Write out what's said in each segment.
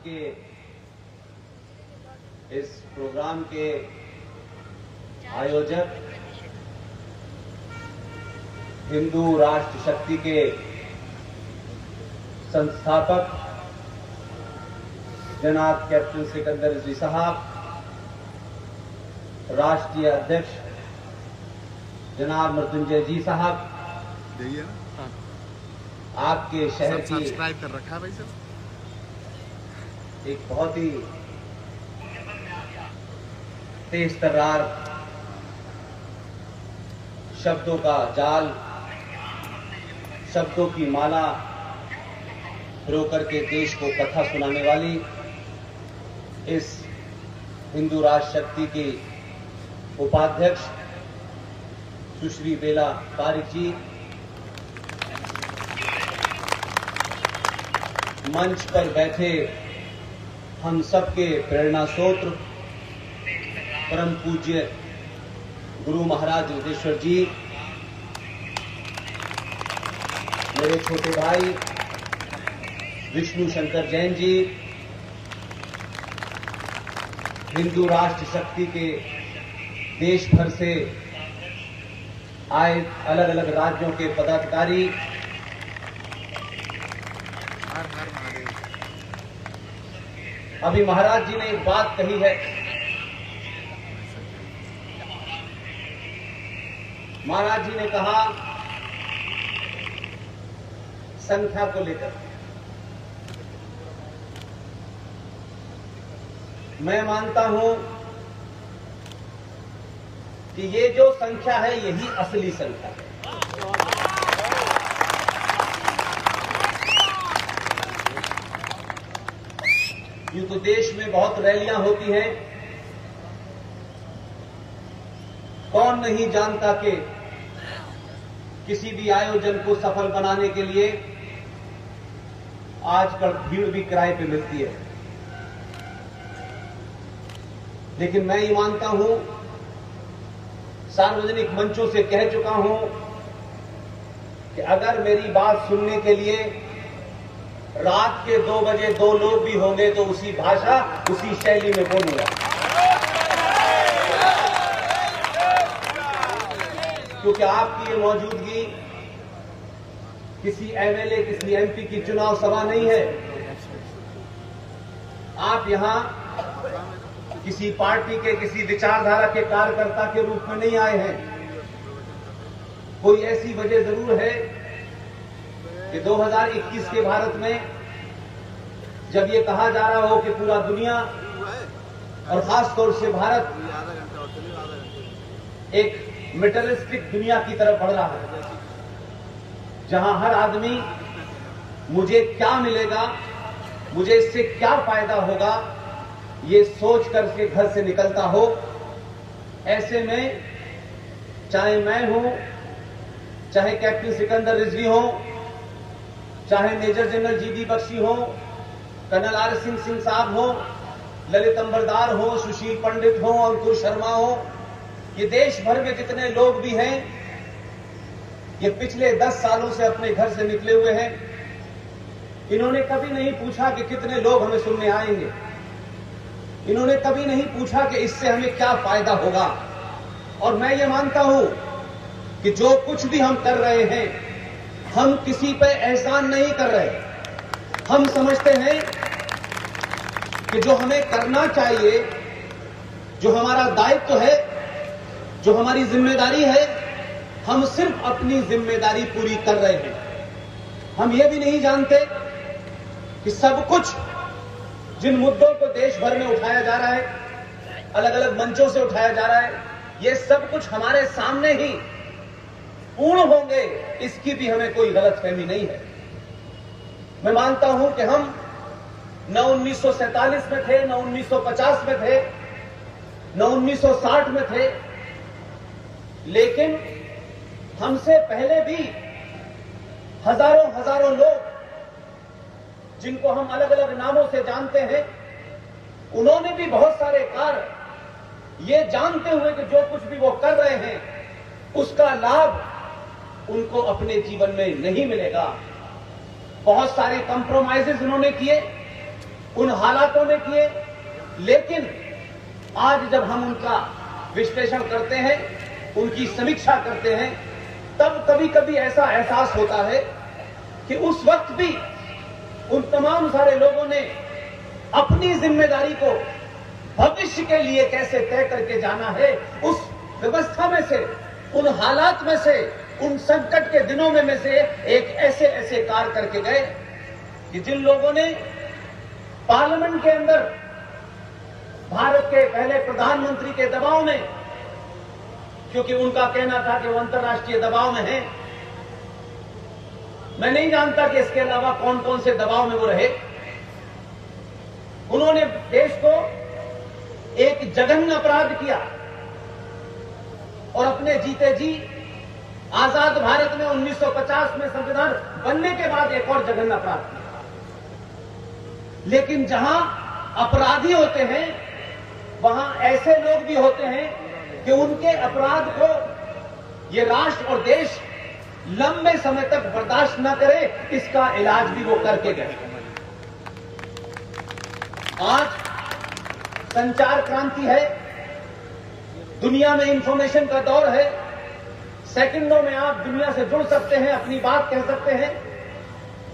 के इस प्रोग्राम के आयोजक, हिंदू राष्ट्र शक्ति के संस्थापक जनाब कैप्टन सिकंदर रिजवी साहब, राष्ट्रीय अध्यक्ष जनाब मृत्युंजय जी साहब, आपके शहर की सब्सक्राइब कर रखा है भाई सर, एक बहुत ही तेज तर्रार शब्दों का जाल, शब्दों की माला रो करके देश को कथा सुनाने वाली इस हिंदू राष्ट्र शक्ति की उपाध्यक्ष सुश्री बेला पारिक जी, मंच पर बैठे हम सबके प्रेरणा स्रोत परम पूज्य गुरु महाराज योगेश्वर जी, मेरे छोटे भाई विष्णु शंकर जैन जी, हिंदू राष्ट्र शक्ति के देश भर से आए अलग अलग राज्यों के पदाधिकारी, हर हर महादेव। अभी महाराज जी ने एक बात कही है, महाराज जी ने कहा संख्या को लेकर, मैं मानता हूं कि ये जो संख्या है यही असली संख्या है। यूं तो देश में बहुत रैलियां होती हैं, कौन नहीं जानता कि किसी भी आयोजन को सफल बनाने के लिए आजकल भीड़ भी किराए पे मिलती है, लेकिन मैं ये मानता हूं, सार्वजनिक मंचों से कह चुका हूं कि अगर मेरी बात सुनने के लिए रात के 2 बजे 2 लोग भी होंगे तो उसी भाषा उसी शैली में बोलूंगा, क्योंकि आपकी ये मौजूदगी किसी एमएलए किसी एमपी की चुनाव सभा नहीं है। आप यहां किसी पार्टी के किसी विचारधारा के कार्यकर्ता के रूप में नहीं आए हैं। कोई ऐसी वजह जरूर है कि 2021 के भारत में जब ये कहा जा रहा हो कि पूरा दुनिया और खासतौर से भारत एक मेटेरियलिस्टिक दुनिया की तरफ बढ़ रहा है, जहां हर आदमी मुझे क्या मिलेगा, मुझे इससे क्या फायदा होगा, ये सोच करके घर से निकलता हो। ऐसे में चाहे मैं हूं, चाहे कैप्टन सिकंदर रिजवी हो, चाहे मेजर जनरल जीडी बख्शी हो, कर्नल आर सिंह साहब हो, ललित अंबरदार हो, सुशील पंडित हो, अंकुर शर्मा हो, ये देश भर में जितने लोग भी हैं, ये पिछले 10 सालों से अपने घर से निकले हुए हैं। इन्होंने कभी नहीं पूछा कि कितने लोग हमें सुनने आएंगे, इन्होंने कभी नहीं पूछा कि इससे हमें क्या फायदा होगा। और मैं ये मानता हूं कि जो कुछ भी हम कर रहे हैं, हम किसी पे एहसान नहीं कर रहे। हम समझते हैं कि जो हमें करना चाहिए, जो हमारा दायित्व है, जो हमारी जिम्मेदारी है, हम सिर्फ अपनी जिम्मेदारी पूरी कर रहे हैं। हम ये भी नहीं जानते कि सब कुछ जिन मुद्दों को देश भर में उठाया जा रहा है, अलग अलग मंचों से उठाया जा रहा है, ये सब कुछ हमारे सामने ही पूर्ण होंगे, इसकी भी हमें कोई गलतफहमी नहीं है। मैं मानता हूं कि हम न 1947 में थे, न 1950 में थे, न 1960 में थे, लेकिन हमसे पहले भी हजारों लोग जिनको हम अलग अलग नामों से जानते हैं, उन्होंने भी बहुत सारे कार्य ये जानते हुए कि जो कुछ भी वो कर रहे हैं उसका लाभ उनको अपने जीवन में नहीं मिलेगा। बहुत सारे कंप्रोमाइजेस उन्होंने किए, उन हालातों में किए, लेकिन आज जब हम उनका विश्लेषण करते हैं, उनकी समीक्षा करते हैं, तब कभी कभी ऐसा एहसास होता है कि उस वक्त भी उन तमाम सारे लोगों ने अपनी जिम्मेदारी को भविष्य के लिए कैसे तय करके जाना है, उस व्यवस्था में से, उन हालात में से, उन संकट के दिनों में से एक ऐसे ऐसे कार्य करके गए कि जिन लोगों ने पार्लियामेंट के अंदर भारत के पहले प्रधानमंत्री के दबाव में, क्योंकि उनका कहना था कि वो अंतर्राष्ट्रीय दबाव में है, मैं नहीं जानता कि इसके अलावा कौन कौन से दबाव में वो रहे, उन्होंने देश को एक जघन्य अपराध किया और अपने जीते जी आजाद भारत में 1950 में संविधान बनने के बाद एक और जघन्य अपराध किया। लेकिन जहां अपराधी होते हैं वहां ऐसे लोग भी होते हैं कि उनके अपराध को ये राष्ट्र और देश लंबे समय तक बर्दाश्त न करे, इसका इलाज भी वो करके गए। आज संचार क्रांति है, दुनिया में इंफॉर्मेशन का दौर है, सेकंडों में आप दुनिया से जुड़ सकते हैं, अपनी बात कह सकते हैं।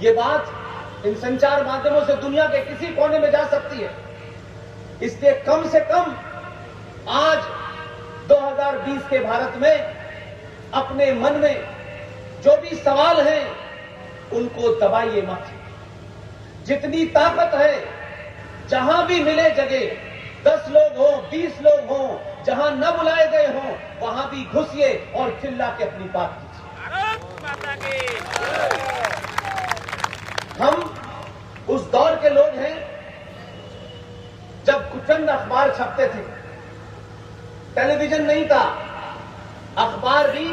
ये बात इन संचार माध्यमों से दुनिया के किसी कोने में जा सकती है। इसलिए कम से कम आज 2020 के भारत में अपने मन में जो भी सवाल हैं उनको दबाइए मत। जितनी ताकत है, जहां भी मिले जगह, 10 लोग हों, 20 लोग हों, जहां न बुलाए गए हों, वहां भी घुसिए और चिल्ला के अपनी बात कीजिए। हम उस दौर के लोग हैं जब चंद अखबार छपते थे, टेलीविजन नहीं था, अखबार भी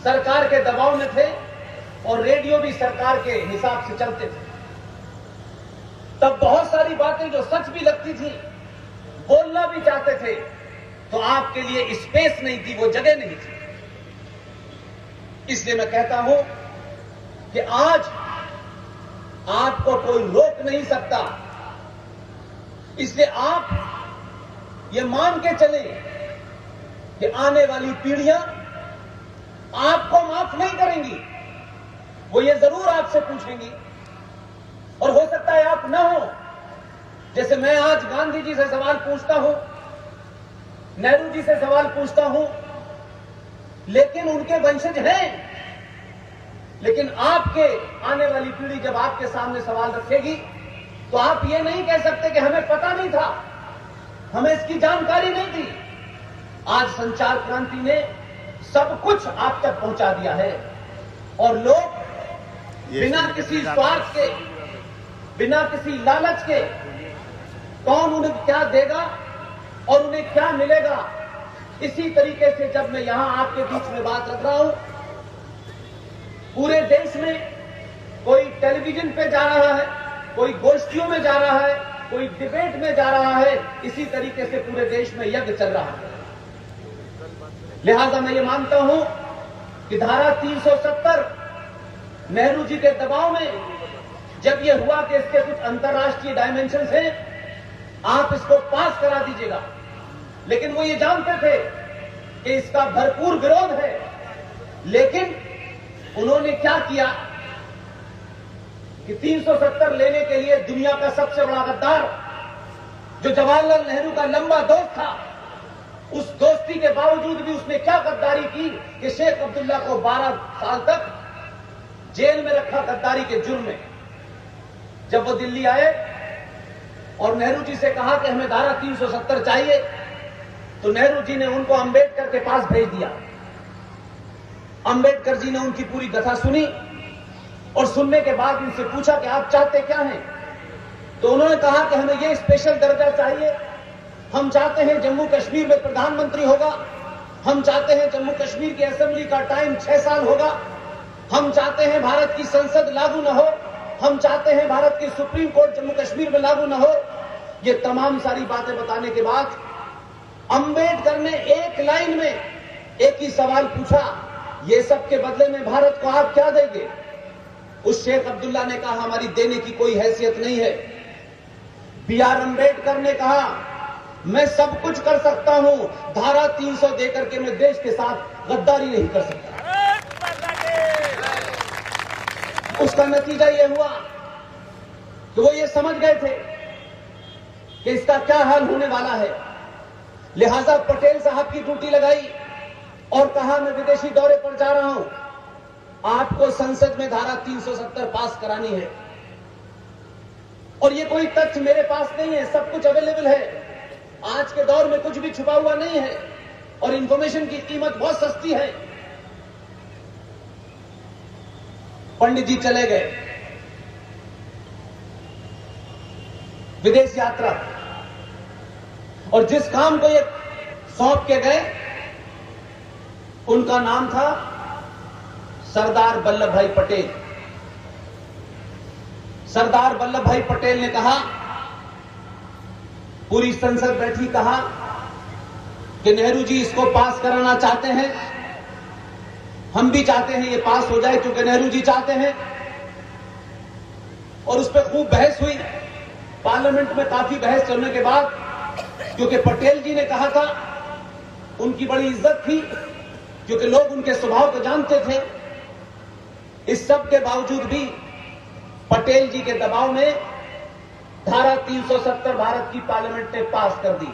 सरकार के दबाव में थे और रेडियो भी सरकार के हिसाब से चलते थे। तब बहुत सारी बातें जो सच भी लगती थी, बोलना भी चाहते थे, तो आपके लिए स्पेस नहीं थी, वो जगह नहीं थी। इसलिए मैं कहता हूं कि आज आपको कोई रोक नहीं सकता। इसलिए आप ये मान के चलें कि आने वाली पीढ़ियां आपको माफ नहीं करेंगी, वो ये जरूर आपसे पूछेंगी, और हो सकता है आप ना हो। जैसे मैं आज गांधी जी से सवाल पूछता हूं, नेहरू जी से सवाल पूछता हूं, लेकिन उनके वंशज हैं। लेकिन आपके आने वाली पीढ़ी जब आपके सामने सवाल रखेगी तो आप ये नहीं कह सकते कि हमें पता नहीं था, हमें इसकी जानकारी नहीं थी। आज संचार क्रांति ने सब कुछ आप तक पहुंचा दिया है और लोग बिना किसी स्वार्थ के, बिना किसी लालच के, कौन उन्हें क्या देगा और उन्हें क्या मिलेगा, इसी तरीके से जब मैं यहां आपके बीच में बात रख रहा हूं, पूरे देश में कोई टेलीविजन पे जा रहा है, कोई गोष्ठियों में जा रहा है, कोई डिबेट में जा रहा है, इसी तरीके से पूरे देश में यज्ञ चल रहा है। लिहाजा मैं ये मानता हूं कि धारा 370 नेहरू जी के दबाव में जब ये हुआ कि इसके कुछ अंतर्राष्ट्रीय डायमेंशन हैं, आप इसको पास करा दीजिएगा, लेकिन वो ये जानते थे कि इसका भरपूर विरोध है। लेकिन उन्होंने क्या किया कि 370 लेने के लिए दुनिया का सबसे बड़ा गद्दार, जो जवाहरलाल नेहरू का लंबा दोस्त था, उस दोस्ती के बावजूद भी उसने क्या गद्दारी की कि शेख अब्दुल्ला को 12 साल तक जेल में रखा गद्दारी के जुर्म में। जब वो दिल्ली आए और नेहरू जी से कहा कि हमें धारा 370 चाहिए, तो नेहरू जी ने उनको अंबेडकर के पास भेज दिया। अंबेडकर जी ने उनकी पूरी कथा सुनी और सुनने के बाद उनसे पूछा कि आप चाहते क्या हैं। तो उन्होंने कहा कि हमें ये स्पेशल दर्जा चाहिए, हम चाहते हैं जम्मू कश्मीर में प्रधानमंत्री होगा, हम चाहते हैं जम्मू कश्मीर की असेंबली का टाइम 6 साल होगा, हम चाहते हैं भारत की संसद लागू न हो, हम चाहते हैं भारत की सुप्रीम कोर्ट जम्मू कश्मीर में लागू न हो। ये तमाम सारी बातें बताने के बाद अंबेडकर ने एक लाइन में एक ही सवाल पूछा, ये सब के बदले में भारत को आप क्या देंगे। उस शेख अब्दुल्ला ने कहा हमारी देने की कोई हैसियत नहीं है, B.R. अम्बेडकर ने कहा, मैं सब कुछ कर सकता हूं, धारा 300 देकर के मैं देश के साथ गद्दारी नहीं कर सकता। उसका नतीजा यह हुआ कि वो ये समझ गए थे कि इसका क्या हाल होने वाला है। लिहाजा पटेल साहब की ड्यूटी लगाई और कहा, मैं विदेशी दौरे पर जा रहा हूं, आपको संसद में धारा 370 पास करानी है। और ये कोई तथ्य मेरे पास नहीं है, सब कुछ अवेलेबल है। आज के दौर में कुछ भी छुपा हुआ नहीं है और इंफॉर्मेशन की कीमत बहुत सस्ती है। पंडित जी चले गए विदेश यात्रा, और जिस काम को ये सौंप के गए उनका नाम था सरदार वल्लभ भाई पटेल। सरदार वल्लभ भाई पटेल ने कहा, पूरी संसद बैठी, कहा कि नेहरू जी इसको पास कराना चाहते हैं, हम भी चाहते हैं ये पास हो जाए क्योंकि नेहरू जी चाहते हैं। और उस पर खूब बहस हुई पार्लियामेंट में। काफी बहस चलने के बाद, क्योंकि पटेल जी ने कहा था, उनकी बड़ी इज्जत थी क्योंकि लोग उनके स्वभाव को जानते थे, इस सब के बावजूद भी पटेल जी के दबाव में धारा 370 भारत की पार्लियामेंट ने पास कर दी।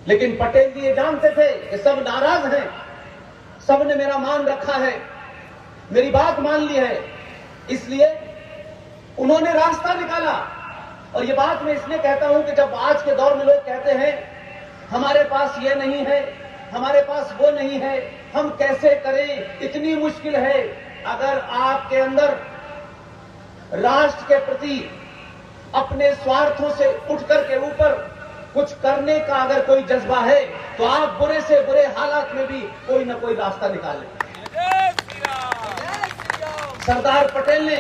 लेकिन पटेल जी ये जानते थे कि सब नाराज हैं, सबने मेरा मान रखा है, मेरी बात मान ली है, इसलिए उन्होंने रास्ता निकाला। और ये बात मैं इसलिए कहता हूं कि जब आज के दौर में लोग कहते हैं हमारे पास ये नहीं है, हमारे पास वो नहीं है, हम कैसे करें, इतनी मुश्किल है। अगर आपके अंदर राष्ट्र के प्रति अपने स्वार्थों से उठकर के ऊपर कुछ करने का अगर कोई जज्बा है तो आप बुरे से बुरे हालात में भी कोई ना कोई रास्ता निकालें। सरदार पटेल ने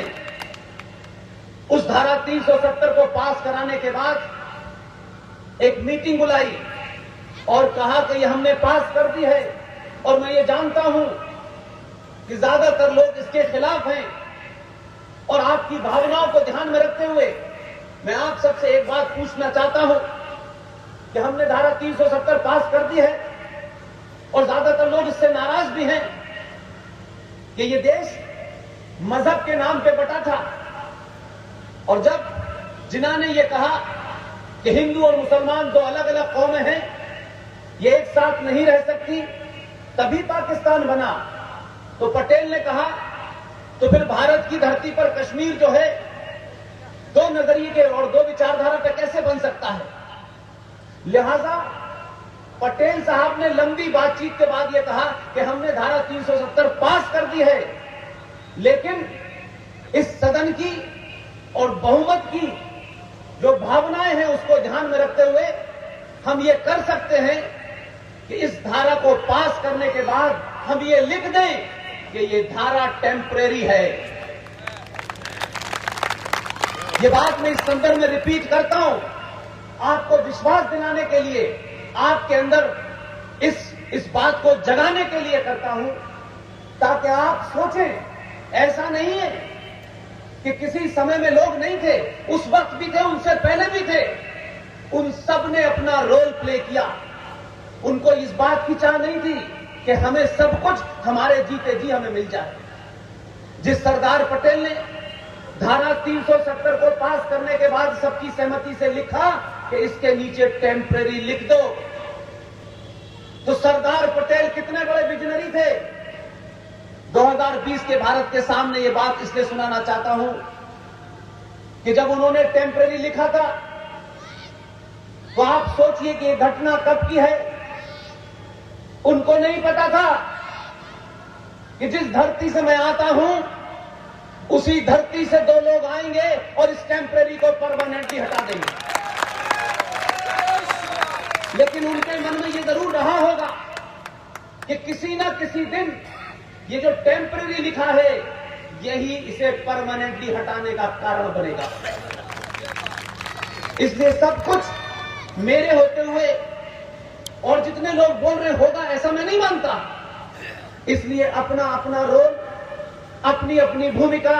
उस धारा 370 को पास कराने के बाद एक मीटिंग बुलाई और कहा कि ये हमने पास कर दी है। और मैं ये जानता हूं कि ज्यादातर लोग इसके खिलाफ हैं, और आपकी भावनाओं को ध्यान में रखते हुए मैं आप सबसे एक बात पूछना चाहता हूं कि हमने धारा 370 पास कर दी है और ज्यादातर लोग इससे नाराज भी हैं कि ये देश मजहब के नाम पे बटा था। और जब जिन्हों ने ये कहा कि हिंदू और मुसलमान दो अलग अलग कौमें हैं, ये एक साथ नहीं रह सकती, तभी पाकिस्तान बना, तो पटेल ने कहा तो फिर भारत की धरती पर कश्मीर जो है दो नजरिए के और दो विचारधारा पे कैसे बन सकता है। लिहाजा पटेल साहब ने लंबी बातचीत के बाद यह कहा कि हमने धारा 370 पास कर दी है, लेकिन इस सदन की और बहुमत की जो भावनाएं हैं उसको ध्यान में रखते हुए हम ये कर सकते हैं कि इस धारा को पास करने के बाद हम ये लिख दें कि ये धारा टेम्परेरी है। ये बात मैं इस संदर्भ में रिपीट करता हूं, आपको विश्वास दिलाने के लिए, आपके अंदर इस बात को जगाने के लिए करता हूं, ताकि आप सोचें ऐसा नहीं है कि किसी समय में लोग नहीं थे, उस वक्त भी थे, उनसे पहले भी थे, उन सब ने अपना रोल प्ले किया। उनको इस बात की चाह नहीं थी कि हमें सब कुछ हमारे जीते जी हमें मिल जाए। जिस सरदार पटेल ने धारा 370 को पास करने के बाद सबकी सहमति से लिखा कि इसके नीचे टेम्परेरी लिख दो, तो सरदार पटेल कितने बड़े विजनरी थे। 2020 के भारत के सामने ये बात इसलिए सुनाना चाहता हूं कि जब उन्होंने टेम्परेरी लिखा था तो आप सोचिए कि ये घटना कब की है। उनको नहीं पता था कि जिस धरती से मैं आता हूं उसी धरती से दो लोग आएंगे और इस टेम्परेरी को परमानेंटली हटा देंगे। लेकिन उनके मन में ये जरूर रहा होगा कि किसी ना किसी दिन ये जो टेम्परेरी लिखा है यही इसे परमानेंटली हटाने का कारण बनेगा। इसलिए सब कुछ मेरे होते हुए और जितने लोग बोल रहे होगा ऐसा मैं नहीं मानता। इसलिए अपना अपना रोल, अपनी अपनी भूमिका,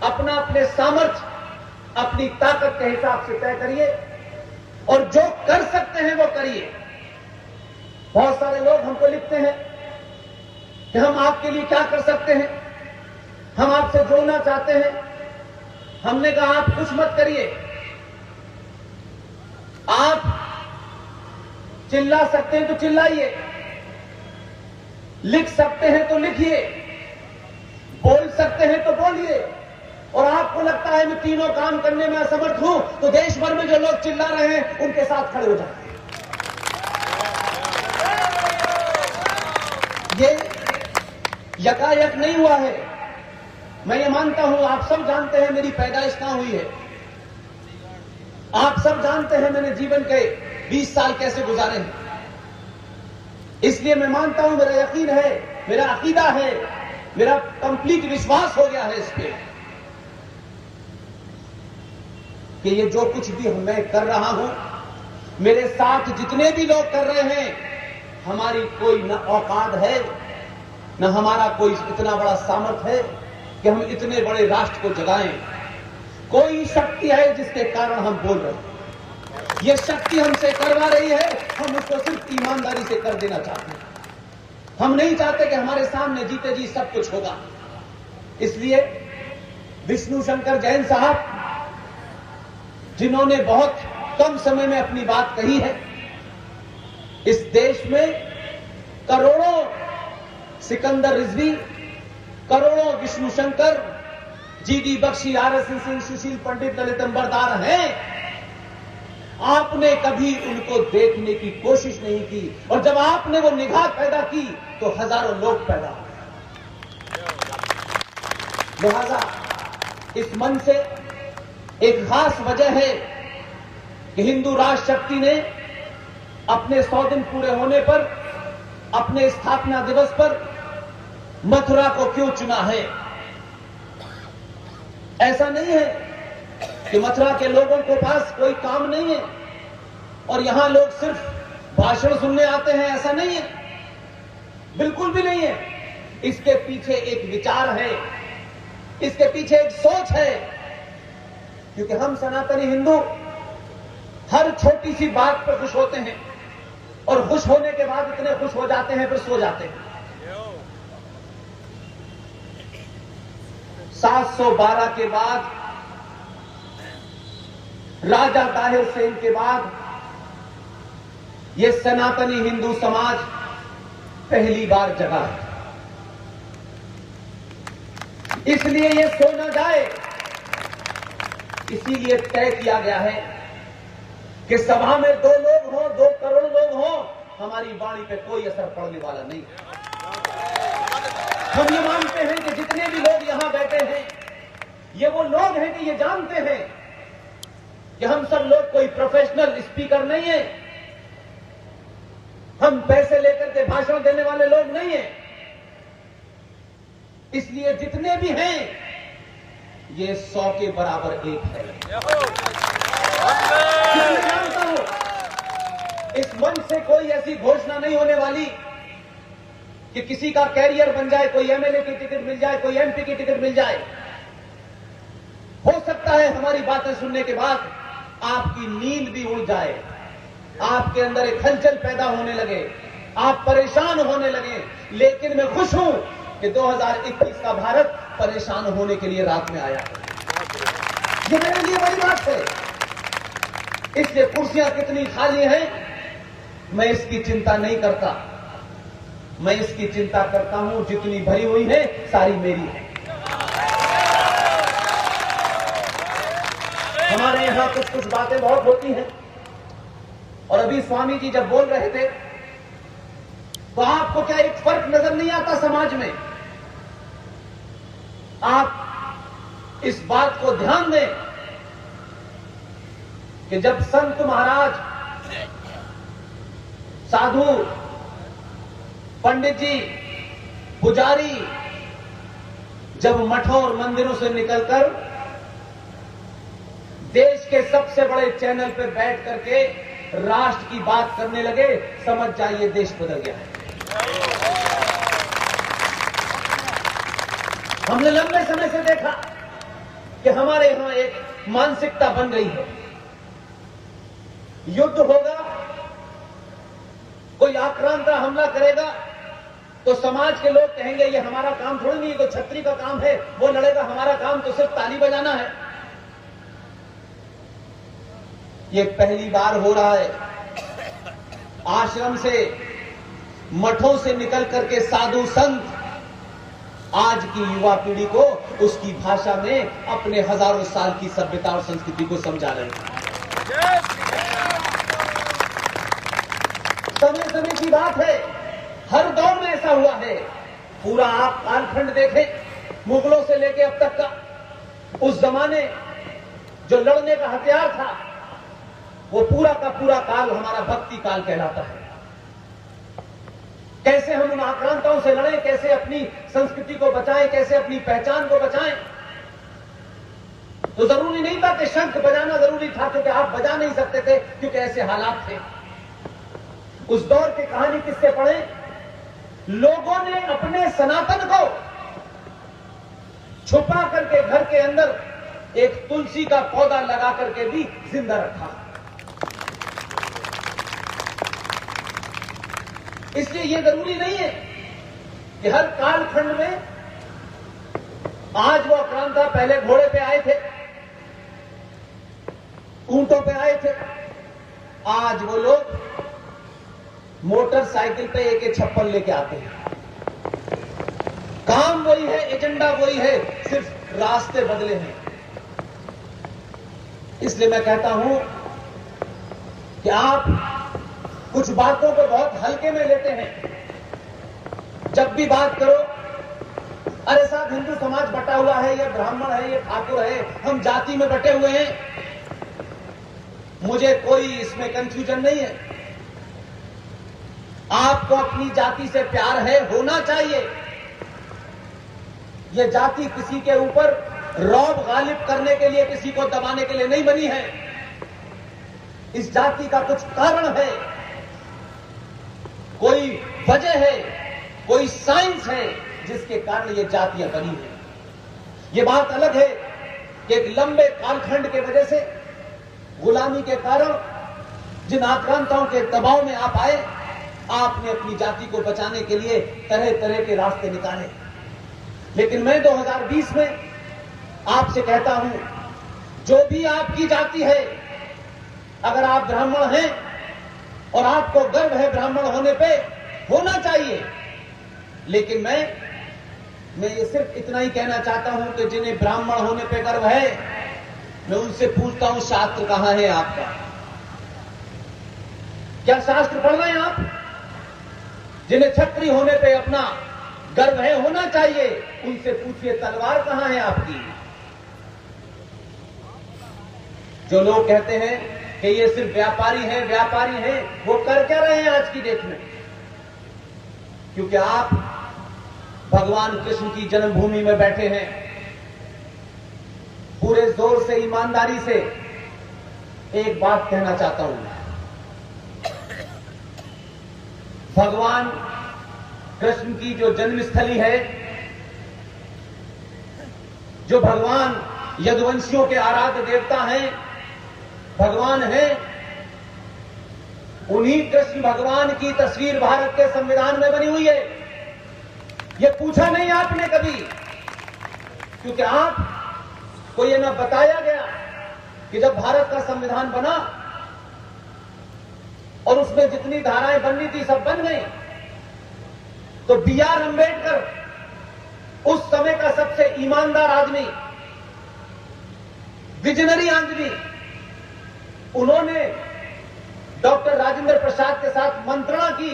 अपना अपने सामर्थ्य अपनी ताकत के हिसाब से तय करिए और जो कर सकते हैं वो करिए। बहुत सारे लोग हमको लिखते हैं कि हम आपके लिए क्या कर सकते हैं, हम आपसे जोड़ना चाहते हैं। हमने कहा आप कुछ मत करिए, आप चिल्ला सकते हैं तो चिल्लाइए, लिख सकते हैं तो लिखिए, बोल सकते हैं तो बोलिए। और आपको लगता है मैं तीनों काम करने में असमर्थ हूं तो देश भर में जो लोग चिल्ला रहे हैं उनके साथ खड़े हो जाए। ये यकायक नहीं हुआ है। मैं ये मानता हूं, आप सब जानते हैं मेरी पैदाइश कहां हुई है, आप सब जानते हैं मैंने जीवन के 20 साल कैसे गुजारे हैं। इसलिए मैं मानता हूं, मेरा यकीन है, मेरा अकीदा है, मेरा कंप्लीट विश्वास हो गया है इस पे कि ये जो कुछ भी मैं कर रहा हूं, मेरे साथ जितने भी लोग कर रहे हैं, हमारी कोई न औकात है न हमारा कोई इतना बड़ा सामर्थ्य है कि हम इतने बड़े राष्ट्र को जगाएं। कोई शक्ति है जिसके कारण हम बोल रहे हैं। यह शक्ति हमसे करवा रही है, हम उसको सिर्फ ईमानदारी से कर देना चाहते हैं। हम नहीं चाहते कि हमारे सामने जीते जी सब कुछ होगा। इसलिए विष्णु शंकर जैन साहब, जिन्होंने बहुत कम समय में अपनी बात कही है, इस देश में करोड़ों सिकंदर रिजवी, करोड़ों विष्णु शंकर, जीडी बख्शी, RS सिंह, सुशील पंडित, ललित अंबरदार हैं। आपने कभी उनको देखने की कोशिश नहीं की और जब आपने वो निगाह पैदा की तो हजारों लोग पैदा हो गए। लिहाजा इस मन से एक खास वजह है कि हिंदू राष्ट्र शक्ति ने अपने 100 दिन पूरे होने पर, अपने स्थापना दिवस पर मथुरा को क्यों चुना है। ऐसा नहीं है कि मथुरा के लोगों के पास कोई काम नहीं है और यहां लोग सिर्फ भाषण सुनने आते हैं, ऐसा नहीं है, बिल्कुल भी नहीं है। इसके पीछे एक विचार है, इसके पीछे एक सोच है, क्योंकि हम सनातनी हिंदू हर छोटी सी बात पर खुश होते हैं और खुश होने के बाद इतने खुश हो जाते हैं फिर सो जाते हैं। 712 के बाद, राजा ताहिर सेन के बाद, यह सनातनी हिंदू समाज पहली बार जगा है। इसलिए यह सो न जाए, इसीलिए तय किया गया है कि सभा में 2 लोग हों, 2 करोड़ लोग हों, हमारी वाणी पे कोई असर पड़ने वाला नहीं। हम ये मानते हैं कि जितने भी लोग यहां बैठे हैं, ये वो लोग हैं कि ये जानते हैं कि हम सब लोग कोई प्रोफेशनल स्पीकर नहीं है, हम पैसे लेकर के भाषण देने वाले लोग नहीं हैं। इसलिए जितने भी हैं ये 100 के बराबर एक है। मैं जानता हूं इस मंच से कोई ऐसी घोषणा नहीं होने वाली कि किसी का कैरियर बन जाए, कोई MLA की टिकट मिल जाए, कोई MP की टिकट मिल जाए। हो सकता है हमारी बातें सुनने के बाद आपकी नींद भी उड़ जाए, आपके अंदर एक हलचल पैदा होने लगे, आप परेशान होने लगे, लेकिन मैं खुश हूं कि 2021 का भारत परेशान होने के लिए रात में आया। ये मेरे लिए बड़ी बात है। इसलिए कुर्सियां कितनी खाली हैं मैं इसकी चिंता नहीं करता, मैं इसकी चिंता करता हूं जितनी भरी हुई है सारी मेरी है। हमारे यहां कुछ कुछ बातें बहुत होती हैं और अभी स्वामी जी जब बोल रहे थे तो आपको क्या एक फर्क नजर नहीं आता समाज में? आप इस बात को ध्यान दें कि जब संत महाराज, साधु, पंडित जी, पुजारी जब मठों और मंदिरों से निकलकर देश के सबसे बड़े चैनल पर बैठ करके राष्ट्र की बात करने लगे, समझ जाइए देश बदल गया है। हमने लंबे समय से देखा कि हमारे यहां एक मानसिकता बन गई है। युद्ध होगा, कोई आक्रांता हमला करेगा तो समाज के लोग कहेंगे ये हमारा काम थोड़ी नहीं है, कोई छत्री का काम है वो लड़ेगा, हमारा काम तो सिर्फ ताली बजाना है। ये पहली बार हो रहा है। आश्रम से, मठों से निकल करके साधु संत आज की युवा पीढ़ी को उसकी भाषा में अपने हजारों साल की सभ्यता और संस्कृति को समझा रहे हैं। समय समय की बात है, हर दौर में ऐसा हुआ है। पूरा आप कालखंड देखें, मुगलों से लेकर अब तक का, उस जमाने जो लड़ने का हथियार था वो पूरा का पूरा काल हमारा भक्ति काल कहलाता है। कैसे हम उन आक्रांताओं से लड़ें, कैसे अपनी संस्कृति को बचाएं, कैसे अपनी पहचान को बचाएं। तो जरूरी नहीं था कि शंख बजाना जरूरी था, क्योंकि आप बजा नहीं सकते थे, क्योंकि ऐसे हालात थे। उस दौर की कहानी किससे पढ़े? लोगों ने अपने सनातन को छुपा करके घर के अंदर एक तुलसी का पौधा लगा करके भी जिंदा रखा। इसलिए यह जरूरी नहीं है कि हर कालखंड में, आज वो आक्रांता पहले घोड़े पे आए थे, ऊंटों पे आए थे, आज वो लोग मोटरसाइकिल पे AK-56 लेके आते हैं। काम वही है, एजेंडा वही है, सिर्फ रास्ते बदले हैं। इसलिए मैं कहता हूं कि आप कुछ बातों को बहुत हल्के में लेते हैं। जब भी बात करो, अरे साहब हिंदू समाज बटा हुआ है, ये ब्राह्मण है, ये ठाकुर है, हम जाति में बटे हुए हैं। मुझे कोई इसमें कंफ्यूजन नहीं है। आपको अपनी जाति से प्यार है, होना चाहिए। यह जाति किसी के ऊपर रौब गालिब करने के लिए, किसी को दबाने के लिए नहीं बनी है। इस जाति का कुछ कारण है, कोई वजह है, कोई साइंस है जिसके कारण ये जातियां बनी हैं। ये बात अलग है कि एक लंबे कालखंड के वजह से, गुलामी के कारण जिन आक्रांताओं के दबाव में आप आए, आपने अपनी जाति को बचाने के लिए तरह तरह के रास्ते निकाले। लेकिन मैं 2020 में आपसे कहता हूं, जो भी आपकी जाति है, अगर आप ब्राह्मण हैं और आपको गर्व है ब्राह्मण होने पे, होना चाहिए। लेकिन मैं ये सिर्फ इतना ही कहना चाहता हूं कि जिन्हें ब्राह्मण होने पे गर्व है, मैं उनसे पूछता हूं, शास्त्र कहां है आपका? क्या शास्त्र पढ़ रहे हैं आप? जिन्हें क्षत्रिय होने पे अपना गर्व है, होना चाहिए, उनसे पूछिए तलवार कहां है आपकी? जो लोग कहते हैं कि ये सिर्फ व्यापारी हैं, वो कर क्या रहे हैं आज की डेट में? क्योंकि आप भगवान कृष्ण की जन्मभूमि में बैठे हैं। पूरे जोर से, ईमानदारी से एक बात कहना चाहता हूं, भगवान कृष्ण की जो जन्मस्थली है, जो भगवान यदुवंशियों के आराध्य देवता हैं, भगवान है, उन्हीं कृष्ण भगवान की तस्वीर भारत के संविधान में बनी हुई है। यह पूछा नहीं आपने कभी, क्योंकि आपको यह न बताया गया कि जब भारत का संविधान बना और उसमें जितनी धाराएं बननी थी सब बन गई, तो B.R. अम्बेडकर उस समय का सबसे ईमानदार आदमी, विजनरी आदमी, उन्होंने डॉक्टर राजेंद्र प्रसाद के साथ मंत्रणा की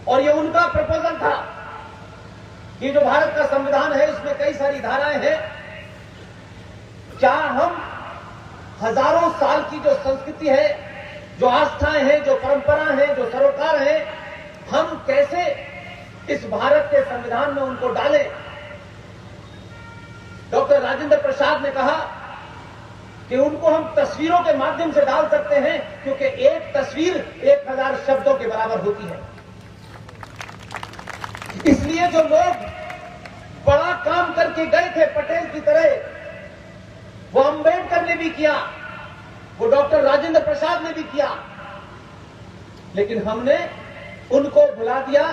और यह उनका प्रपोजल था कि जो भारत का संविधान है उसमें कई सारी धाराएं हैं, क्या हम हजारों साल की जो संस्कृति है, जो आस्थाएं हैं, जो परंपराएं हैं, जो सरोकार हैं, हम कैसे इस भारत के संविधान में उनको डालें? डॉक्टर राजेंद्र प्रसाद ने कहा कि उनको हम तस्वीरों के माध्यम से डाल सकते हैं, क्योंकि एक तस्वीर 1000 शब्दों के बराबर होती है। इसलिए जो लोग बड़ा काम करके गए थे पटेल की तरह, वो अंबेडकर ने भी किया, वो डॉक्टर राजेंद्र प्रसाद ने भी किया, लेकिन हमने उनको भुला दिया,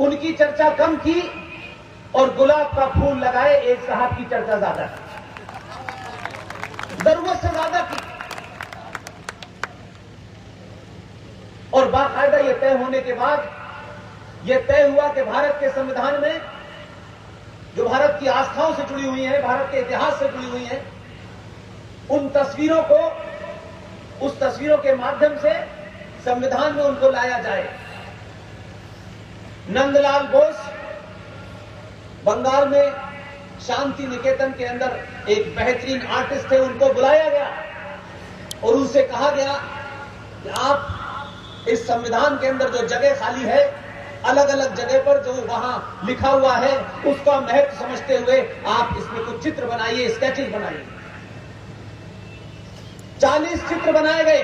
उनकी चर्चा कम की और गुलाब का फूल लगाए एक साहब की चर्चा ज्यादा की, जरूरत से ज्यादा की। और बाकायदा यह तय होने के बाद यह तय हुआ कि भारत के संविधान में जो भारत की आस्थाओं से जुड़ी हुई हैं, भारत के इतिहास से जुड़ी हुई हैं, उन तस्वीरों को, उस तस्वीरों के माध्यम से संविधान में उनको लाया जाए। नंदलाल बोस बंगाल में शांति निकेतन के अंदर एक बेहतरीन आर्टिस्ट थे, उनको बुलाया गया और उनसे कहा गया कि आप इस संविधान के अंदर जो जगह खाली है, अलग अलग जगह पर जो वहां लिखा हुआ है, उसका महत्व समझते हुए आप इसमें कुछ चित्र बनाइए, स्केचेस बनाइए। 40 चित्र बनाए गए।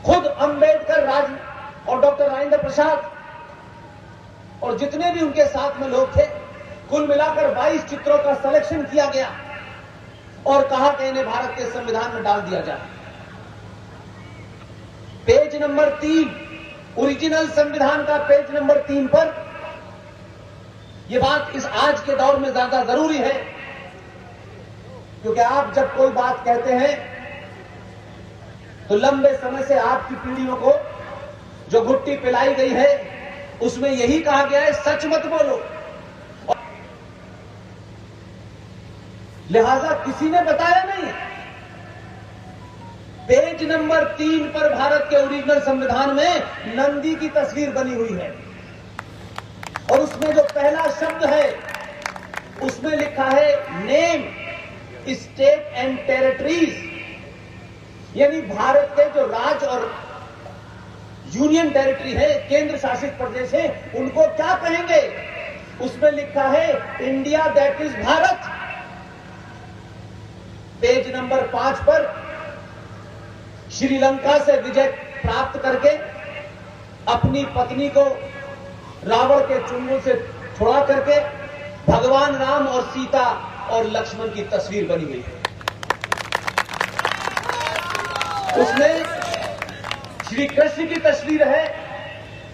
खुद अंबेडकर, राज और डॉक्टर राजेंद्र प्रसाद और जितने भी उनके साथ में लोग थे, कुल मिलाकर 22 चित्रों का सिलेक्शन किया गया और कहा कि इन्हें भारत के संविधान में डाल दिया जाए। पेज नंबर 3, ओरिजिनल संविधान का पेज नंबर 3 पर यह बात इस आज के दौर में ज्यादा जरूरी है, क्योंकि आप जब कोई बात कहते हैं तो लंबे समय से आपकी पीढ़ियों को जो घुट्टी पिलाई गई है उसमें यही कहा गया है, सच मत बोलो। लिहाजा किसी ने बताया नहीं। पेज नंबर 3 पर भारत के ओरिजिनल संविधान में नंदी की तस्वीर बनी हुई है और उसमें जो पहला शब्द है उसमें लिखा है नेम स्टेट एंड टेरिटरीज, यानी भारत के जो राज्य और यूनियन टेरिटरी है, केंद्र शासित प्रदेश है, उनको क्या कहेंगे? उसमें लिखा है India that is Bharat. Page number 5 पर श्रीलंका से विजय प्राप्त करके अपनी पत्नी को रावण के चुंगल से छुड़ा करके भगवान राम और सीता और लक्ष्मण की तस्वीर बनी हुई है। उसमें श्री कृष्ण की तस्वीर है,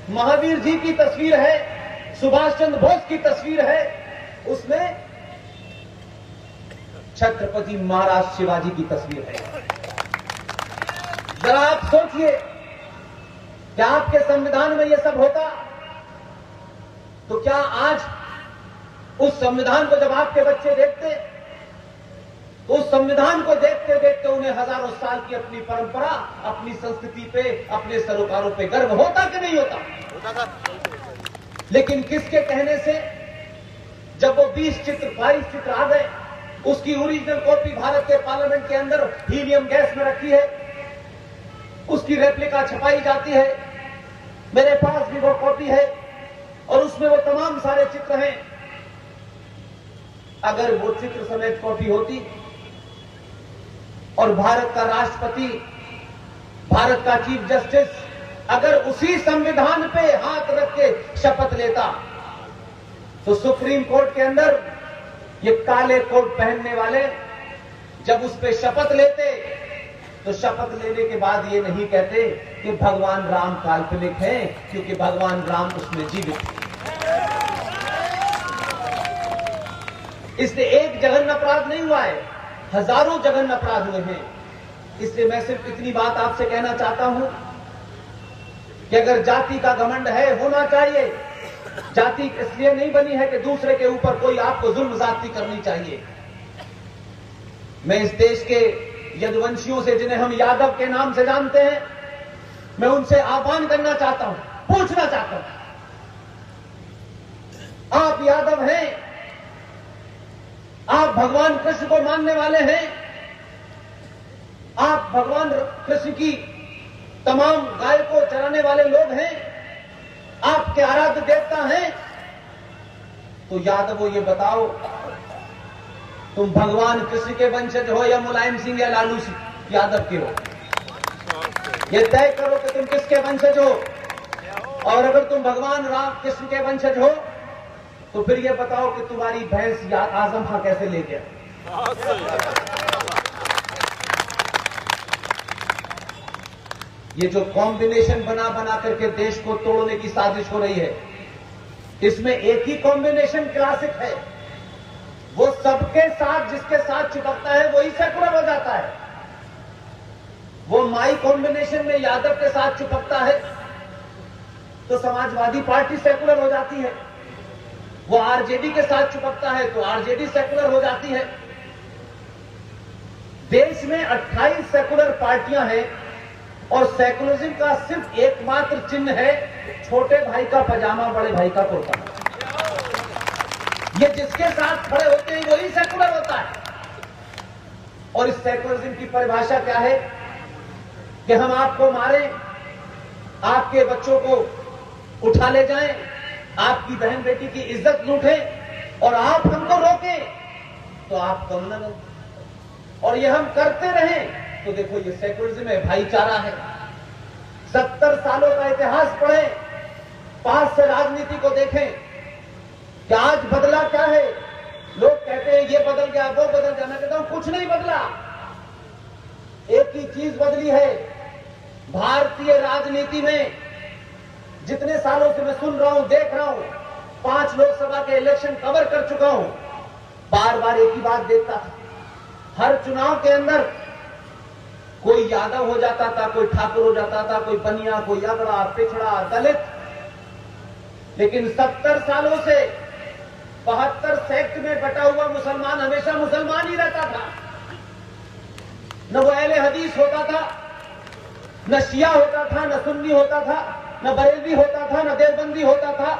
महावीर जी की तस्वीर है, सुभाष चंद्र बोस की तस्वीर है, उसमें छत्रपति महाराज शिवाजी की तस्वीर है। जरा आप सोचिए, क्या आपके संविधान में यह सब होता तो क्या आज उस संविधान को जब आपके बच्चे देखते तो उस संविधान को देखते देखते उन्हें हजारों साल की अपनी परंपरा, अपनी संस्कृति पे, अपने सरोकारों पे गर्व होता कि नहीं होता? लेकिन किसके कहने से जब वो 22 चित्र आ गए, उसकी ओरिजिनल कॉपी भारत के पार्लियामेंट के अंदर हीलियम गैस में रखी है, उसकी रेप्लिका छपाई जाती है, मेरे पास भी वो कॉपी है और उसमें वो तमाम सारे चित्र हैं। अगर वो चित्र समेत कॉपी होती और भारत का राष्ट्रपति, भारत का चीफ जस्टिस अगर उसी संविधान पे हाथ रख के शपथ लेता तो सुप्रीम कोर्ट के अंदर ये काले कोट पहनने वाले जब उस पे शपथ लेते तो शपथ लेने के बाद ये नहीं कहते कि भगवान राम काल्पनिक हैं, क्योंकि भगवान राम उसमें जीवित थे। इसलिए एक जघन्य अपराध नहीं हुआ है, हजारों जघन्य अपराध हुए हैं। इसलिए मैं सिर्फ इतनी बात आपसे कहना चाहता हूं कि अगर जाति का घमंड है, होना चाहिए। जाति इसलिए नहीं बनी है कि दूसरे के ऊपर कोई आपको जुल्म ज्यादती करनी चाहिए। मैं इस देश के यदुवंशियों से, जिन्हें हम यादव के नाम से जानते हैं, मैं उनसे आह्वान करना चाहता हूं, पूछना चाहता हूं, आप यादव हैं, आप भगवान कृष्ण को मानने वाले हैं, आप भगवान कृष्ण की तमाम गाय को चराने वाले लोग हैं, आपके आराध्य देवता हैं, तो यादवों ये बताओ, तुम भगवान कृष्ण के वंशज हो या मुलायम सिंह या लालू यादव के हो? ये तय करो कि तुम किसके वंशज हो। और अगर तुम भगवान राम कृष्ण के वंशज हो तो फिर ये बताओ कि तुम्हारी भैंस आजम खां कैसे ले गया? ये जो कॉम्बिनेशन बना बना करके देश को तोड़ने की साजिश हो रही है, इसमें एक ही कॉम्बिनेशन क्लासिक है। वो सबके साथ जिसके साथ चिपकता है वही सेकुलर हो जाता है। वो माई कॉम्बिनेशन में यादव के साथ चिपकता है तो समाजवादी पार्टी सेकुलर हो जाती है। वो आरजेडी के साथ चिपकता है तो आरजेडी सेकुलर हो जाती है। देश में 28 सेकुलर पार्टियां हैं और सेकुलरिज्म का सिर्फ एकमात्र चिन्ह है छोटे भाई का पजामा, बड़े भाई का कुर्ता। ये जिसके साथ खड़े होते हैं वही सेकुलर होता है। और इस सेकुलरिज्म की परिभाषा क्या है कि हम आपको मारें, आपके बच्चों को उठा ले जाएं, आपकी बहन बेटी की इज्जत लूटें और आप हमको रोकें तो आप कम न लें, और ये हम करते रहें तो देखो ये सेकुलरिज्म है, भाईचारा है। 70 सालों का इतिहास पढ़ें, पास से राजनीति को देखें कि आज बदला क्या है। लोग कहते हैं ये बदल गया, वो बदल गया। मैं कहता हूं कुछ नहीं बदला, एक ही चीज बदली है। भारतीय राजनीति में जितने सालों से मैं सुन रहा हूं, देख रहा हूं, 5 लोकसभा के इलेक्शन कवर कर चुका हूं, बार बार एक ही बात देखता था। हर चुनाव के अंदर कोई यादव हो जाता था, कोई ठाकुर हो जाता था, कोई बनिया, कोई अगड़ा, पिछड़ा, दलित। लेकिन 70 सालों से 72 सेक्ट में बटा हुआ मुसलमान हमेशा मुसलमान ही रहता था। न वो अहले हदीस होता था, न शिया होता था, न सुन्नी होता था, न बरेलवी होता था, न देवबंदी होता था।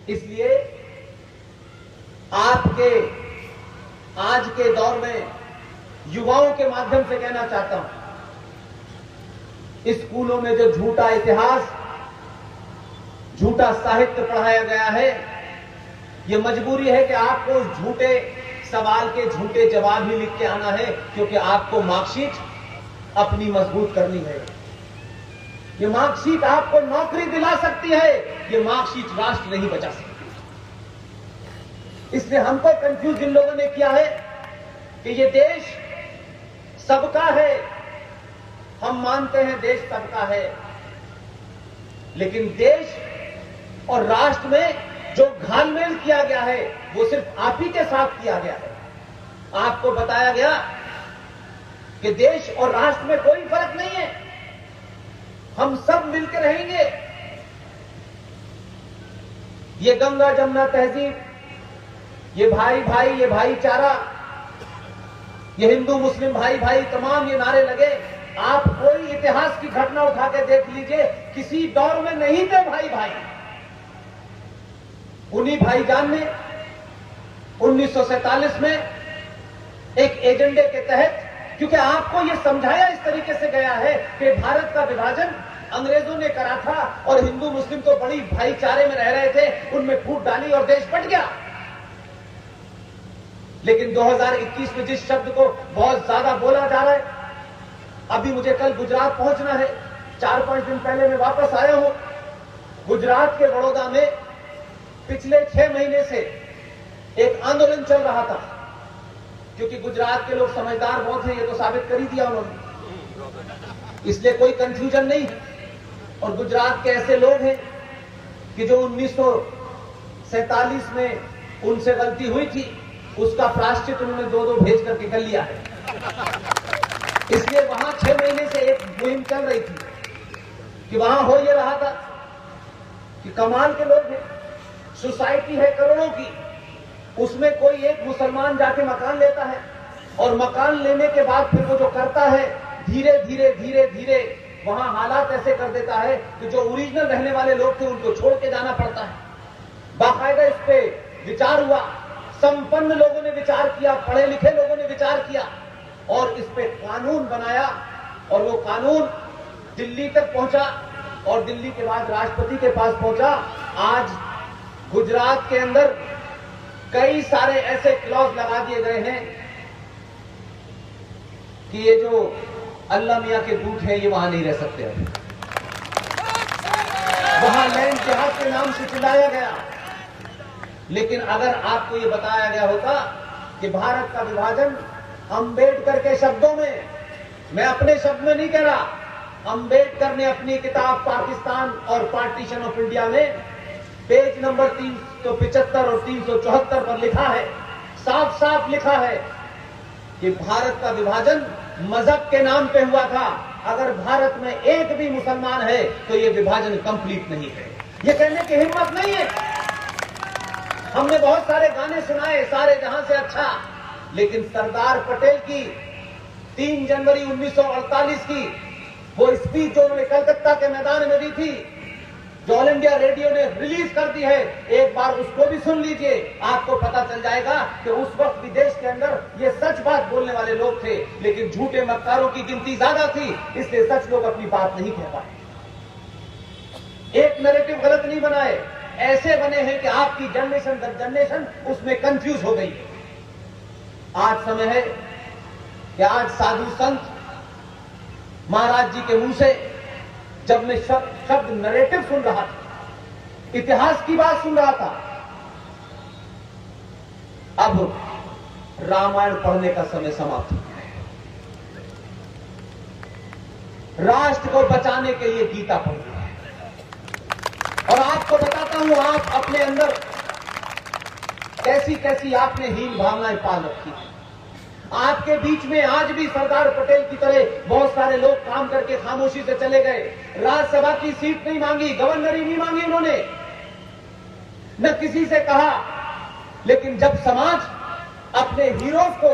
इसलिए आपके आज के दौर में युवाओं के माध्यम से कहना चाहता हूं, स्कूलों में जो झूठा इतिहास, झूठा साहित्य पढ़ाया गया है, यह मजबूरी है कि आपको उस झूठे सवाल के झूठे जवाब ही लिख के आना है, क्योंकि आपको मार्कशीट अपनी मजबूत करनी है। ये मार्कशीट आपको नौकरी दिला सकती है, ये मार्कशीट राष्ट्र नहीं बचा सकती। इसलिए हमको कंफ्यूज जिन लोगों ने किया है कि ये देश सबका है, हम मानते हैं देश सबका है, लेकिन देश और राष्ट्र में जो घालमेल किया गया है वो सिर्फ आप ही के साथ किया गया है। आपको बताया गया कि देश और राष्ट्र में कोई फर्क नहीं है, हम सब मिलकर रहेंगे। ये गंगा जमुना तहजीब, ये भाई भाई, ये भाईचारा, ये हिंदू मुस्लिम भाई भाई, तमाम ये नारे लगे। आप कोई इतिहास की घटना उठा के देख लीजिए, किसी दौर में नहीं थे भाई भाई। उन्हीं भाईजान ने 1947 में एक एजेंडे के तहत, क्योंकि आपको यह समझाया इस तरीके से गया है कि भारत का विभाजन अंग्रेजों ने करा था और हिंदू मुस्लिम तो बड़ी भाईचारे में रह रहे थे, उनमें फूट डाली और देश बंट गया। लेकिन 2021 में जिस शब्द को बहुत ज्यादा बोला जा रहा है, अभी मुझे कल गुजरात पहुंचना है, 4-5 दिन पहले मैं वापस आया हूं। गुजरात के बड़ौदा में पिछले 6 महीने से एक आंदोलन चल रहा था, क्योंकि गुजरात के लोग समझदार बहुत हैं, ये तो साबित कर ही दिया उन्होंने, इसलिए कोई कंफ्यूजन नहीं। और गुजरात के ऐसे लोग हैं कि जो 1947 में उनसे गलती हुई थी, उसका प्रायश्चित उन्होंने 2-2 भेज करके कर लिया है। इसलिए वहां 6 महीने से एक मुहिम चल रही थी कि वहां हो ये रहा था कि कमाल के लोग हैं, सोसाइटी है करोड़ों की, उसमें कोई एक मुसलमान जाके मकान लेता है और मकान लेने के बाद फिर वो जो करता है, धीरे धीरे धीरे धीरे वहां हालात ऐसे कर देता है कि जो ओरिजिनल रहने वाले लोग थे उनको छोड़ के जाना पड़ता है। बाकायदा इस पे विचार हुआ, संपन्न लोगों ने विचार किया, पढ़े लिखे लोगों ने विचार किया और इस पे कानून बनाया, और वो कानून दिल्ली तक पहुंचा और दिल्ली के बाद राष्ट्रपति के पास पहुंचा। आज गुजरात के अंदर कई सारे ऐसे क्लॉज लगा दिए गए हैं कि ये जो अल्लाह मियां के दूत हैं ये वहां नहीं रह सकते। वहां लैंड जिहाद के नाम से चिल्लाया गया, लेकिन अगर आपको ये बताया गया होता कि भारत का विभाजन अंबेडकर के शब्दों में, मैं अपने शब्द में नहीं कह रहा, अंबेडकर ने अपनी किताब पाकिस्तान और पार्टीशन ऑफ इंडिया में पेज नंबर 375 और 374 पर लिखा है, साफ साफ लिखा है कि भारत का विभाजन मजहब के नाम पे हुआ था। अगर भारत में एक भी मुसलमान है तो यह विभाजन कंप्लीट नहीं है। यह कहने की हिम्मत नहीं है। हमने बहुत सारे गाने सुनाए, सारे जहां से अच्छा, लेकिन सरदार पटेल की 3 जनवरी 1948 की वो स्पीच जो उन्होंने कलकत्ता के मैदान में दी थी, जो ऑल इंडिया रेडियो ने रिलीज कर दी है, एक बार उसको भी सुन लीजिए। आपको पता चल जाएगा कि उस वक्त भी देश के अंदर ये सच बात बोलने वाले लोग थे, लेकिन झूठे मक्कारों की गिनती ज्यादा थी, इसलिए सच लोग अपनी बात नहीं कह पाए। एक नैरेटिव गलत नहीं बनाए, ऐसे बने हैं कि आपकी जनरेशन दर जनरेशन उसमें कंफ्यूज हो गई। आज समय है कि आज साधु संत महाराज जी के मुंह से जब मैं शब्द नैरेटिव सुन रहा था, इतिहास की बात सुन रहा था, अब रामायण पढ़ने का समय समाप्त हो गया है। राष्ट्र को बचाने के लिए गीता पढ़नी है। और आपको बताता हूं, आप अपने अंदर कैसी कैसी आपने हीन भावनाएं पाल रखी है। आपके बीच में आज भी सरदार पटेल की तरह बहुत सारे लोग काम करके खामोशी से चले गए। राज्यसभा की सीट नहीं मांगी, गवर्नरी नहीं मांगी उन्होंने, न किसी से कहा। लेकिन जब समाज अपने हीरोज को,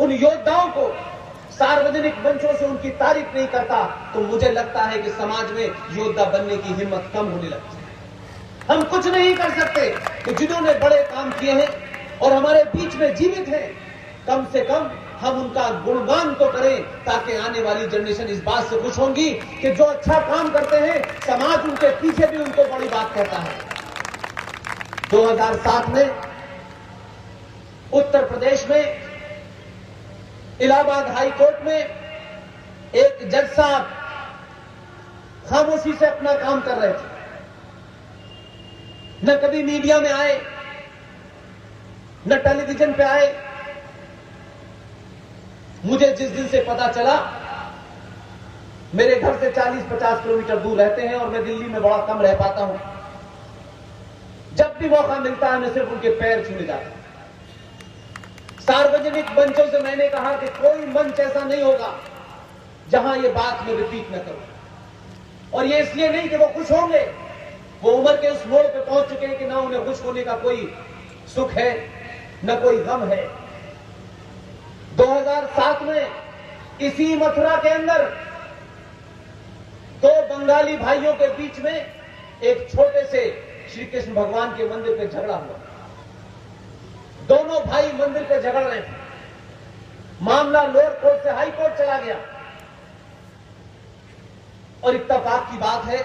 उन योद्धाओं को सार्वजनिक मंचों से उनकी तारीफ नहीं करता, तो मुझे लगता है कि समाज में योद्धा बनने की हिम्मत कम होने लगती है। हम कुछ नहीं कर सकते कि जिन्होंने बड़े काम किए हैं और हमारे बीच में जीवित हैं, कम से कम हम उनका गुणगान तो करें, ताकि आने वाली जनरेशन इस बात से खुश होंगी कि जो अच्छा काम करते हैं, समाज उनके पीछे भी उनको बड़ी बात कहता है। 2007 में उत्तर प्रदेश में इलाहाबाद हाई कोर्ट में एक जज साहब खामोशी से अपना काम कर रहे थे, न कभी मीडिया में आए, न टेलीविजन पे आए। मुझे जिस दिन से पता चला, मेरे घर से 40-50 किलोमीटर दूर रहते हैं और मैं दिल्ली में बड़ा कम रह पाता हूं। जब भी मौका मिलता है मैं सिर्फ उनके पैर छूने जाता हूं। सार्वजनिक मंचों से मैंने कहा कि कोई मंच ऐसा नहीं होगा जहां ये बात मैं रिपीट न करूं। और ये इसलिए नहीं कि वो खुश होंगे, वो उम्र के उस मोड़ पे पहुंच चुके हैं कि ना उन्हें खुश होने का कोई सुख है, न कोई गम है। 2007 में इसी मथुरा के अंदर 2 बंगाली भाइयों के बीच में एक छोटे से श्री कृष्ण भगवान के मंदिर पे झगड़ा हुआ। दोनों भाई मंदिर पे झगड़ रहे थे। मामला लोअर कोर्ट से हाई कोर्ट चला गया। और इत्तेफाक की बात है,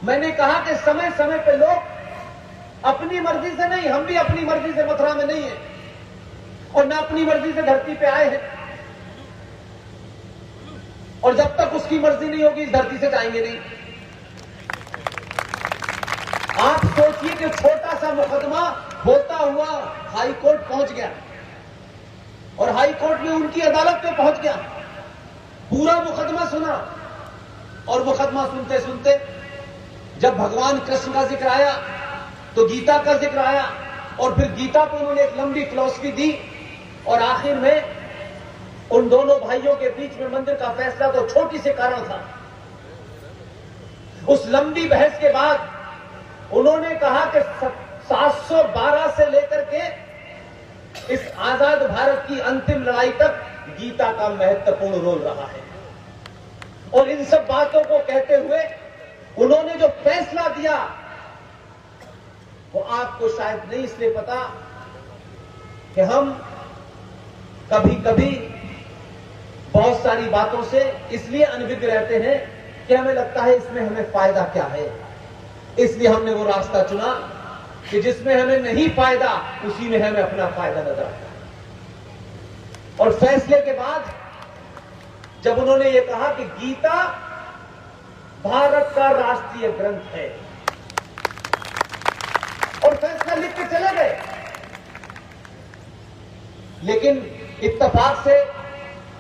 मैंने कहा कि समय समय पे लोग अपनी मर्जी से नहीं, हम भी अपनी मर्जी से मथुरा में नहीं है और ना अपनी मर्जी से धरती पे आए हैं, और जब तक उसकी मर्जी नहीं होगी इस धरती से जाएंगे नहीं। आप सोचिए कि छोटा सा मुकदमा होता हुआ हाई कोर्ट पहुंच गया और हाई कोर्ट में उनकी अदालत में पहुंच गया, पूरा मुकदमा सुना। और मुकदमा सुनते सुनते जब भगवान कृष्ण का जिक्र आया तो गीता का जिक्र आया, और फिर गीता को उन्होंने एक लंबी फिलॉसफी दी, और आखिर में उन दोनों भाइयों के बीच में मंदिर का फैसला तो छोटी से कारण था। उस लंबी बहस के बाद उन्होंने कहा कि 712 से लेकर के इस आजाद भारत की अंतिम लड़ाई तक गीता का महत्वपूर्ण रोल रहा है। और इन सब बातों को कहते हुए उन्होंने जो फैसला दिया वो आपको शायद नहीं इसलिए पता कि हम कभी कभी बहुत सारी बातों से इसलिए अनभिज्ञ रहते हैं कि हमें लगता है इसमें हमें फायदा क्या है। इसलिए हमने वो रास्ता चुना कि जिसमें हमें नहीं फायदा उसी में हमें अपना फायदा नजर आता है। और फैसले के बाद जब उन्होंने ये कहा कि गीता भारत का राष्ट्रीय ग्रंथ है और फैसला का लिख के चले गए। लेकिन इत्तेफाक से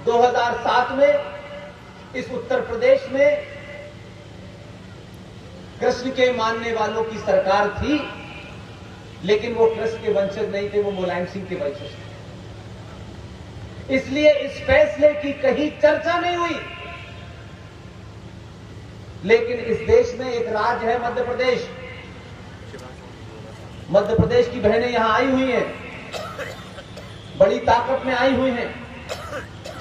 2007 में इस उत्तर प्रदेश में कृष्ण के मानने वालों की सरकार थी, लेकिन वो कृष्ण के वंशज नहीं थे, वो मुलायम सिंह के वंशज थे। इसलिए इस फैसले की कहीं चर्चा नहीं हुई। लेकिन इस देश में एक राज्य है मध्य प्रदेश। मध्य प्रदेश की बहनें यहां आई हुई हैं, बड़ी ताकत में आई हुई हैं।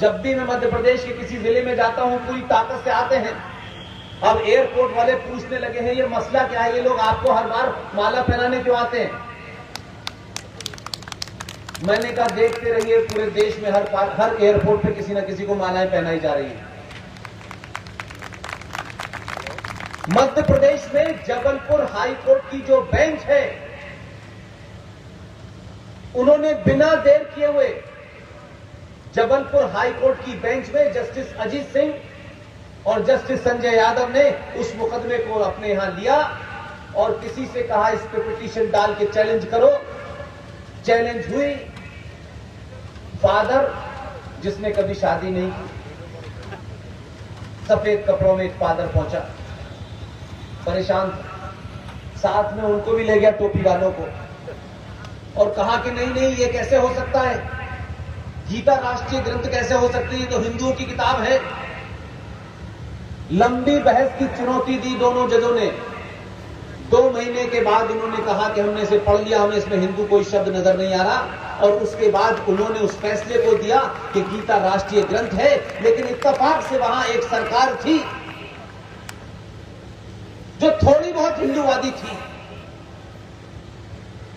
जब भी मैं मध्य प्रदेश के किसी जिले में जाता हूं, पूरी ताकत से आते हैं। अब एयरपोर्ट वाले पूछने लगे हैं, ये मसला क्या है, ये लोग आपको हर बार माला पहनाने क्यों आते हैं? मैंने कहा देखते रहिए, पूरे देश में हर एयरपोर्ट पे किसी न किसी को मालाएं पहनाई जा रही हैं। मध्य प्रदेश में जबलपुर हाई कोर्ट की जो बेंच है, उन्होंने बिना देर किए हुए जबलपुर हाई कोर्ट की बेंच में जस्टिस अजीत सिंह और जस्टिस संजय यादव ने उस मुकदमे को अपने यहां लिया और किसी से कहा इस पे पिटीशन डाल के चैलेंज करो। चैलेंज हुई। फादर जिसने कभी शादी नहीं की, सफेद कपड़ों में एक फादर पहुंचा, परेशान था, साथ में उनको भी ले गया टोपी वालों को, और कहा कि नहीं नहीं ये कैसे हो सकता है, गीता राष्ट्रीय ग्रंथ कैसे हो सकती है, तो हिंदुओं की किताब है। लंबी बहस की चुनौती दी दोनों जजों ने। 2 महीने के बाद उन्होंने कहा कि हमने इसे पढ़ लिया, हमें इसमें हिंदू कोई शब्द नजर नहीं आ रहा, और उसके बाद उन्होंने उस फैसले को दिया कि गीता राष्ट्रीय ग्रंथ है। लेकिन इत्तेफाक से वहां एक सरकार थी जो थोड़ी बहुत हिंदूवादी थी।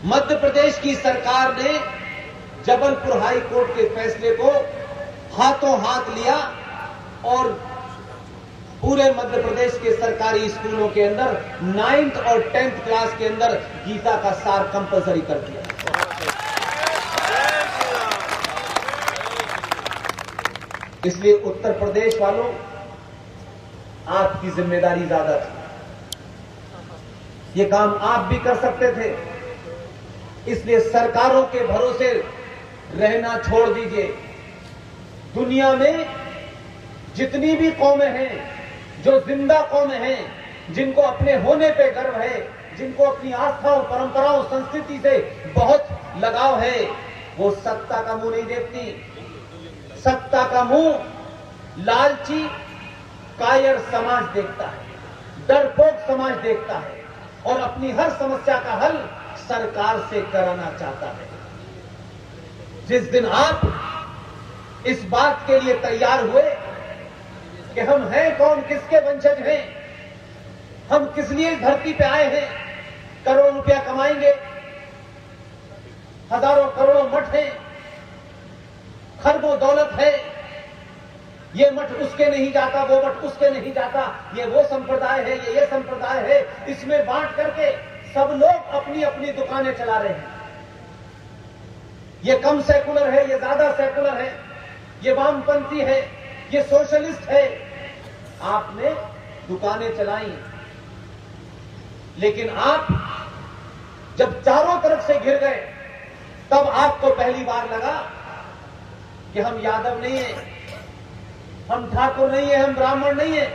मध्य प्रदेश की सरकार ने जबलपुर हाई कोर्ट के फैसले को हाथों हाथ लिया और पूरे मध्य प्रदेश के सरकारी स्कूलों के अंदर 9th और 10th क्लास के अंदर गीता का सार कंपलसरी कर दिया। इसलिए उत्तर प्रदेश वालों, आपकी जिम्मेदारी ज्यादा थी। ये काम आप भी कर सकते थे। इसलिए सरकारों के भरोसे रहना छोड़ दीजिए। दुनिया में जितनी भी कौमें हैं, जो जिंदा कौमें हैं, जिनको अपने होने पे गर्व है, जिनको अपनी आस्थाओं, परंपराओं, संस्कृति से बहुत लगाव है, वो सत्ता का मुंह नहीं देखती। सत्ता का मुंह लालची, कायर समाज देखता है, डरपोक समाज देखता है, और अपनी हर समस्या का हल सरकार से कराना चाहता है। जिस दिन आप इस बात के लिए तैयार हुए कि हम हैं कौन, किसके वंशज हैं, हम किस लिए इस धरती पे आए हैं, करोड़ों रुपया कमाएंगे, हजारों करोड़ों मठ हैं, खरबों दौलत है, ये मठ उसके नहीं जाता, वो मठ उसके नहीं जाता, ये वो संप्रदाय है, ये संप्रदाय है, इसमें बांट करके सब लोग अपनी अपनी दुकानें चला रहे हैं। ये कम सेकुलर है, ये ज्यादा सेकुलर है, ये वामपंथी है, ये सोशलिस्ट है। आपने दुकानें चलाई, लेकिन आप जब चारों तरफ से घिर गए, तब आपको पहली बार लगा कि हम यादव नहीं हैं, हम ठाकुर नहीं है, हम ब्राह्मण नहीं है।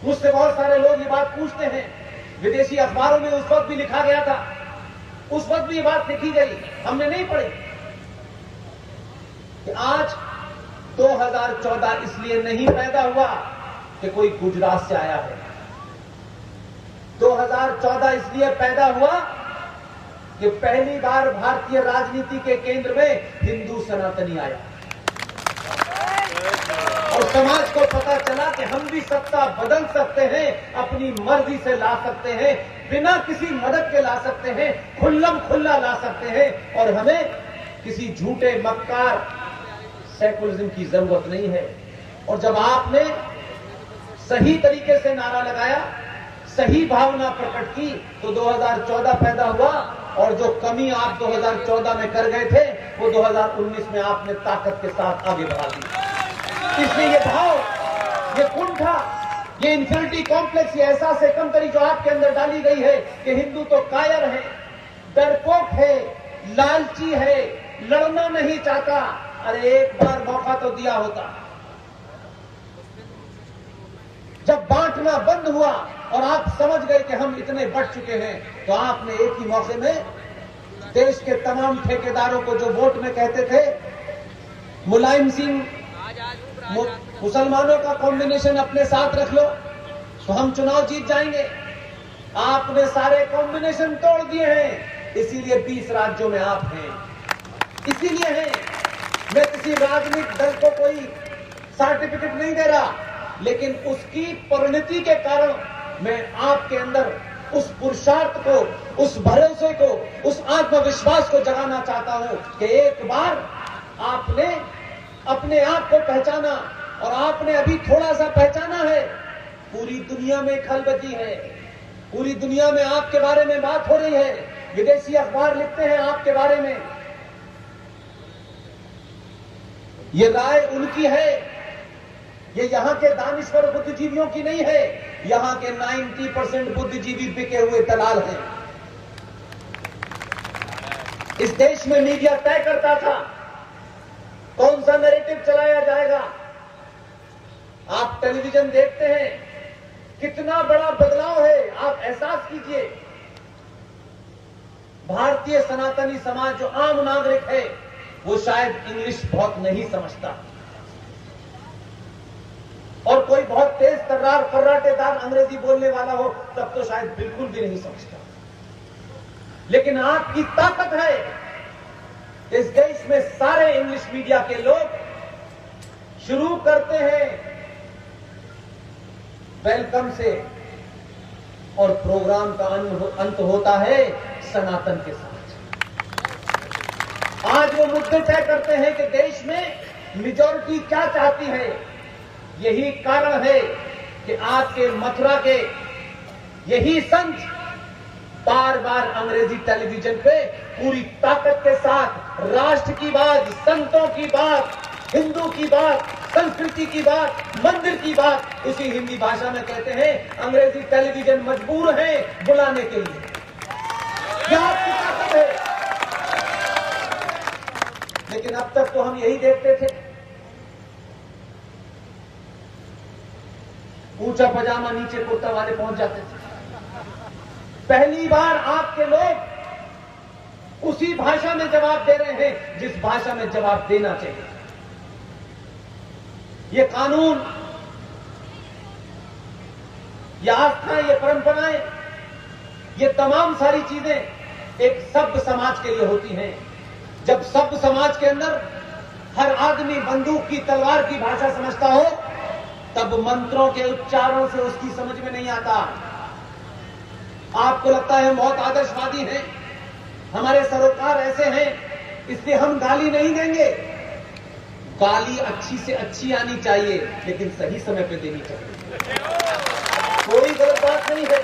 मुझसे बहुत सारे लोग ये बात पूछते हैं, विदेशी अखबारों में उस वक्त भी लिखा गया था, उस वक्त भी ये बात लिखी गई, हमने नहीं पढ़ी कि आज 2014 इसलिए नहीं पैदा हुआ कि कोई गुजरात से आया है। 2014 इसलिए पैदा हुआ कि पहली बार भारतीय राजनीति के केंद्र में हिंदू सनातनी आया और समाज को पता चला कि हम भी सत्ता बदल सकते हैं, अपनी मर्जी से ला सकते हैं, बिना किसी मदद के ला सकते हैं, खुल्लम खुल्ला ला सकते हैं, और हमें किसी झूठे मक्कार सेकुलरिज्म की जरूरत नहीं है। और जब आपने सही तरीके से नारा लगाया, सही भावना प्रकट की, तो 2014 पैदा हुआ, और जो कमी आप 2014 में कर गए थे, वो 2019 में आपने ताकत के साथ आगे बढ़ा दी। इसलिए ये भाव, ये कुंठा, ये इंफिनिटी कॉम्प्लेक्स, ये एहसास कमतरी जो आपके अंदर डाली गई है कि हिंदू तो कायर है, डरपोक है, लालची है, लड़ना नहीं चाहता। अरे एक बार मौका तो दिया होता। जब बांटना बंद हुआ और आप समझ गए कि हम इतने बढ़ चुके हैं, तो आपने एक ही मौके में देश के तमाम ठेकेदारों को जो वोट में कहते थे मुलायम सिंह, मुसलमानों का कॉम्बिनेशन अपने साथ रख लो तो हम चुनाव जीत जाएंगे, आपने सारे कॉम्बिनेशन तोड़ दिए हैं। इसीलिए 20 राज्यों में आप हैं। इसीलिए हैं। मैं किसी राजनीतिक दल को कोई सर्टिफिकेट नहीं दे रहा, लेकिन उसकी परिणति के कारण मैं आपके अंदर उस पुरुषार्थ को, उस भरोसे को, उस आत्मविश्वास को जगाना चाहता हूं कि एक बार आपने अपने आप को पहचाना और आपने अभी थोड़ा सा पहचाना है, पूरी दुनिया में खलबली है, पूरी दुनिया में आपके बारे में बात हो रही है, विदेशी अखबार लिखते हैं आपके बारे में। ये राय उनकी है, ये यहां के दानिश्वर बुद्धिजीवियों की नहीं है। यहां के 90% बुद्धिजीवी बिके हुए दलाल हैं। इस देश में मीडिया तय करता था कौन सा नैरेटिव चलाया जाएगा। आप टेलीविजन देखते हैं, कितना बड़ा बदलाव है, आप एहसास कीजिए। भारतीय सनातनी समाज जो आम नागरिक है, वो शायद इंग्लिश बहुत नहीं समझता, और कोई बहुत तेज तर्रार फर्राटेदार अंग्रेजी बोलने वाला हो तब तो शायद बिल्कुल भी नहीं समझता। लेकिन आपकी ताकत है, इस देश में सारे इंग्लिश मीडिया के लोग शुरू करते हैं वेलकम से, और प्रोग्राम का अंत होता है सनातन के साथ। आज वो मुद्दे तय करते हैं कि देश में मेजॉरिटी क्या चाहती है। यही कारण है कि आपके मथुरा के यही संत बार बार अंग्रेजी टेलीविजन पे पूरी ताकत के साथ राष्ट्र की बात, संतों की बात, हिंदू की बात, संस्कृति की बात, मंदिर की बात उसी हिंदी भाषा में कहते हैं। अंग्रेजी टेलीविजन मजबूर है बुलाने के लिए। क्या आपकी ताकत है? लेकिन अब तक तो हम यही देखते थे, ऊंचा पजामा नीचे कुर्ता वाले पहुंच जाते थे। पहली बार आपके लोग उसी भाषा में जवाब दे रहे हैं जिस भाषा में जवाब देना चाहिए। ये कानून, ये आस्था, ये परंपराएं, ये तमाम सारी चीजें एक सभ्य समाज के लिए होती हैं। जब सभ्य समाज के अंदर हर आदमी बंदूक की, तलवार की भाषा समझता हो, तब मंत्रों के उच्चारण से उसकी समझ में नहीं आता। आपको लगता है हम बहुत आदर्शवादी हैं, हमारे सरोकार ऐसे हैं, इसलिए हम गाली नहीं देंगे। गाली अच्छी से अच्छी आनी चाहिए, लेकिन सही समय पे देनी चाहिए, कोई गलत बात नहीं है।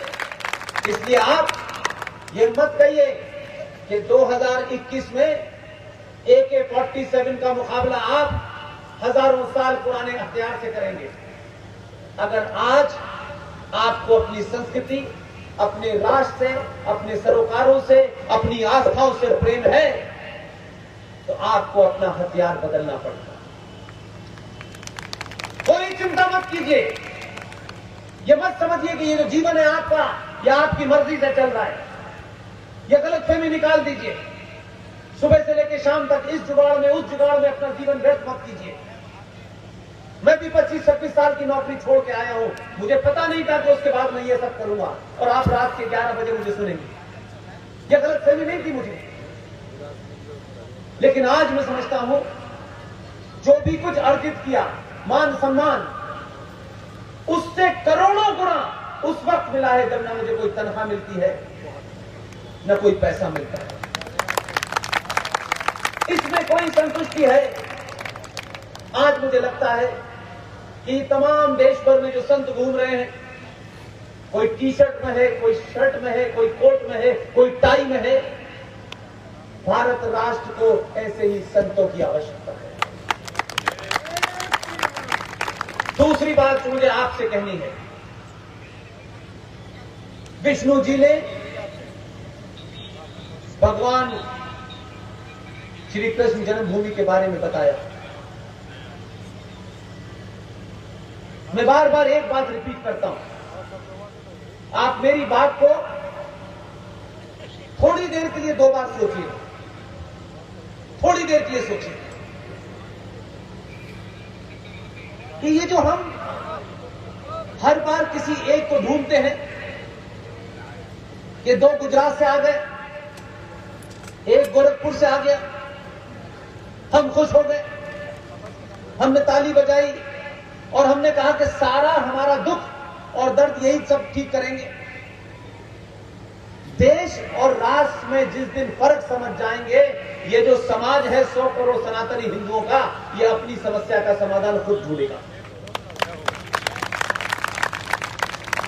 इसलिए आप ये मत कहिए कि 2021 में AK-47 का मुकाबला आप हजारों साल पुराने हथियार से करेंगे। अगर आज आपको अपनी संस्कृति, अपने राष्ट्र से, अपने सरोकारों से, अपनी आस्थाओं से प्रेम है, तो आपको अपना हथियार बदलना पड़ेगा। कोई चिंता मत कीजिए, ये मत समझिए कि ये जो जीवन है आपका, यह आपकी मर्जी से चल रहा है। यह गलतफहमी निकाल दीजिए। सुबह से लेकर शाम तक इस जुगाड़ में उस जुगाड़ में अपना जीवन व्यर्थ मत कीजिए। मैं भी 25-26 साल की नौकरी छोड़ के आया हूं, मुझे पता नहीं था कि उसके बाद मैं ये सब करूंगा, और आप रात के 11 बजे मुझे सुनेंगे। यह गलतफहमी नहीं थी मुझे, लेकिन आज मैं समझता हूं जो भी कुछ अर्जित किया, मान सम्मान, उससे करोड़ों गुना उस वक्त मिला है जब न मुझे कोई तनख्वाह मिलती है, न कोई पैसा मिलता है। इसमें कोई संतुष्टि है। आज मुझे लगता है कि तमाम देश भर में जो संत घूम रहे हैं, कोई टी शर्ट में है, कोई शर्ट में है, कोई कोट में है, कोई टाई में है, भारत राष्ट्र को ऐसे ही संतों की आवश्यकता है। दूसरी बात मुझे आपसे कहनी है, विष्णु जी ने भगवान श्री कृष्ण जन्मभूमि के बारे में बताया। मैं बार बार एक बात रिपीट करता हूं, आप मेरी बात को थोड़ी देर के लिए 2 बार सोचिए, थोड़ी देर के लिए सोचिए कि ये जो हम हर बार किसी एक को ढूंढते हैं कि 2 गुजरात से आ गए, 1 गोरखपुर से आ गया, हम खुश हो गए, हमने ताली बजाई और हमने कहा कि सारा हमारा दुख और दर्द यही सब ठीक करेंगे। देश और राष्ट्र में जिस दिन फर्क समझ जाएंगे, ये जो समाज है 100 करोड़ सनातनी हिंदुओं का, ये अपनी समस्या का समाधान खुद ढूंढेगा।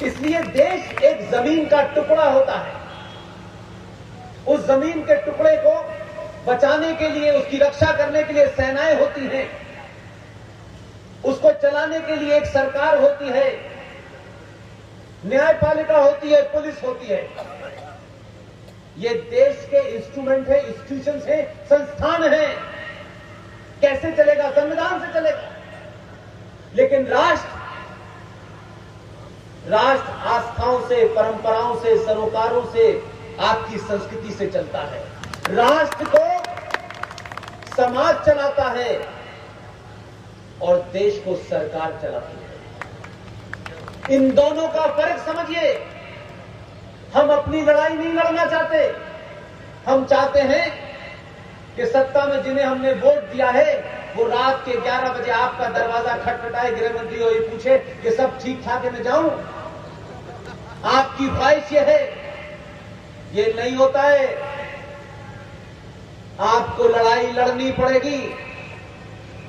इसलिए देश एक जमीन का टुकड़ा होता है, उस जमीन के टुकड़े को बचाने के लिए, उसकी रक्षा करने के लिए सेनाएं होती हैं, उसको चलाने के लिए एक सरकार होती है, न्यायपालिका होती है, पुलिस होती है। ये देश के इंस्ट्रूमेंट है, इंस्टीट्यूशंस है, संस्थान है। कैसे चलेगा? संविधान से चलेगा। लेकिन राष्ट्र आस्थाओं से, परंपराओं से, सरोकारों से, आपकी संस्कृति से चलता है। राष्ट्र को समाज चलाता है और देश को सरकार चलाती है। इन दोनों का फर्क समझिए। हम अपनी लड़ाई नहीं लड़ना चाहते, हम चाहते हैं कि सत्ता में जिन्हें हमने वोट दिया है वो रात के 11 बजे आपका दरवाजा खटखटाए, गृह मंत्री हो ये पूछे कि सब ठीक ठाक है, मैं जाऊं। आपकी ख्वाहिश ये है, ये नहीं होता है। आपको लड़ाई लड़नी पड़ेगी।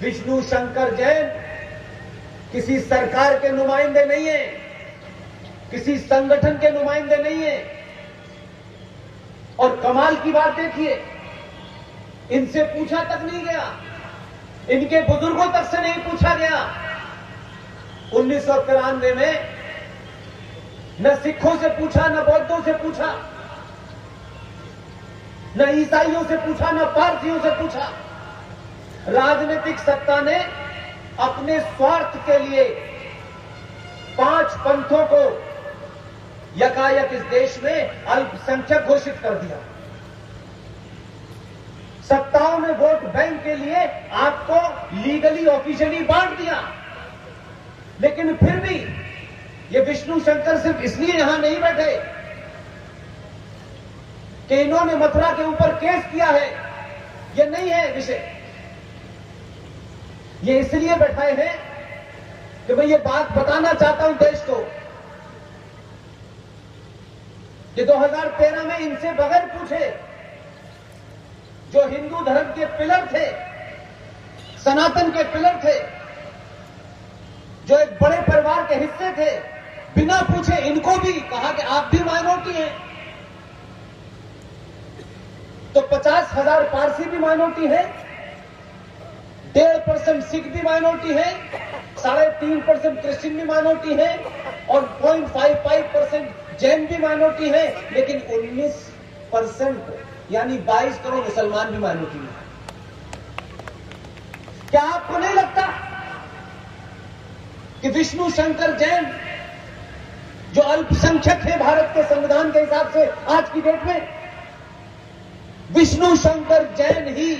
विष्णु शंकर जैन किसी सरकार के नुमाइंदे नहीं है, किसी संगठन के नुमाइंदे नहीं है। और कमाल की बात देखिए, इनसे पूछा तक नहीं गया, इनके बुजुर्गों तक से नहीं पूछा गया। 1993 में न सिखों से पूछा, न बौद्धों से पूछा, न ईसाइयों से पूछा, न पारसियों से पूछा। राजनीतिक सत्ता ने अपने स्वार्थ के लिए 5 पंथों को यकायक इस देश में अल्पसंख्यक घोषित कर दिया। सत्ताओं ने वोट बैंक के लिए आपको लीगली ऑफिशियली बांट दिया। लेकिन फिर भी ये विष्णु शंकर सिर्फ इसलिए यहां नहीं बैठे कि इन्होंने मथुरा के ऊपर केस किया है, ये नहीं है विषय। ये इसलिए बैठाए हैं कि मैं ये बात बताना चाहता हूं देश को कि 2013 में इनसे बगैर पूछे जो हिंदू धर्म के पिलर थे, सनातन के पिलर थे, जो एक बड़े परिवार के हिस्से थे, बिना पूछे इनको भी कहा कि आप भी माइनॉरिटी हैं। तो 50,000 पारसी भी माइनॉरिटी है, 1.5% सिख भी माइनॉरिटी है, 3.5% क्रिश्चियन भी माइनॉरिटी है और 0.55% जैन भी माइनॉरिटी है। लेकिन 19% यानी 22 करोड़ मुसलमान भी माइनॉरिटी है। क्या आपको नहीं लगता कि विष्णु शंकर जैन जो अल्पसंख्यक है भारत के संविधान के हिसाब से आज की डेट में, विष्णु शंकर जैन ही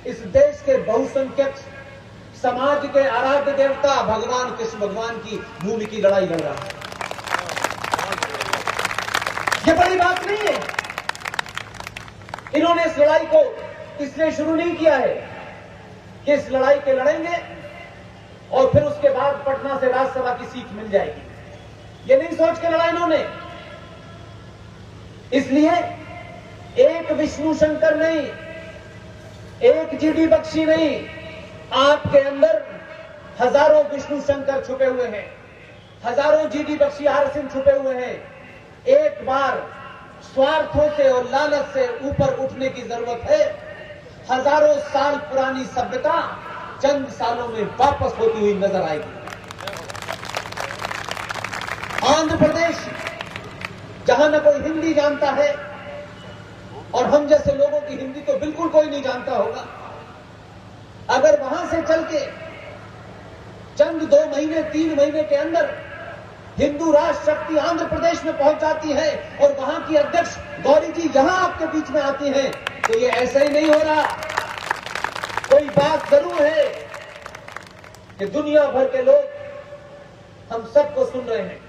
इस देश के बहुसंख्यक समाज के आराध्य देवता भगवान कृष्ण भगवान की भूमि की लड़ाई लड़ रहा है। ये बड़ी बात नहीं है। इन्होंने इस लड़ाई को इसलिए शुरू नहीं किया है कि इस लड़ाई के लड़ेंगे और फिर उसके बाद पटना से राज्यसभा की सीट मिल जाएगी, ये नहीं सोच के लड़ा इन्होंने। इसलिए एक विष्णु शंकर नहीं, एक जीडी बख्शी नहीं, आपके अंदर हजारों विष्णु शंकर छुपे हुए हैं, हजारों जीडी बख्शी आर सिंह छुपे हुए हैं। एक बार स्वार्थों से और लालच से ऊपर उठने की जरूरत है। हजारों साल पुरानी सभ्यता चंद सालों में वापस होती हुई नजर आएगी। आंध्र प्रदेश जहां न कोई हिंदी जानता है और जैसे लोगों की हिंदी तो बिल्कुल कोई नहीं जानता होगा। अगर वहां से चल के चंद 2 महीने 3 महीने के अंदर हिंदू राष्ट्र शक्ति आंध्र प्रदेश में पहुंच जाती है और वहां की अध्यक्ष गौरी जी यहां आपके बीच में आती हैं, तो ये ऐसा ही नहीं हो रहा। कोई बात जरूर है कि दुनिया भर के लोग हम सबको सुन रहे हैं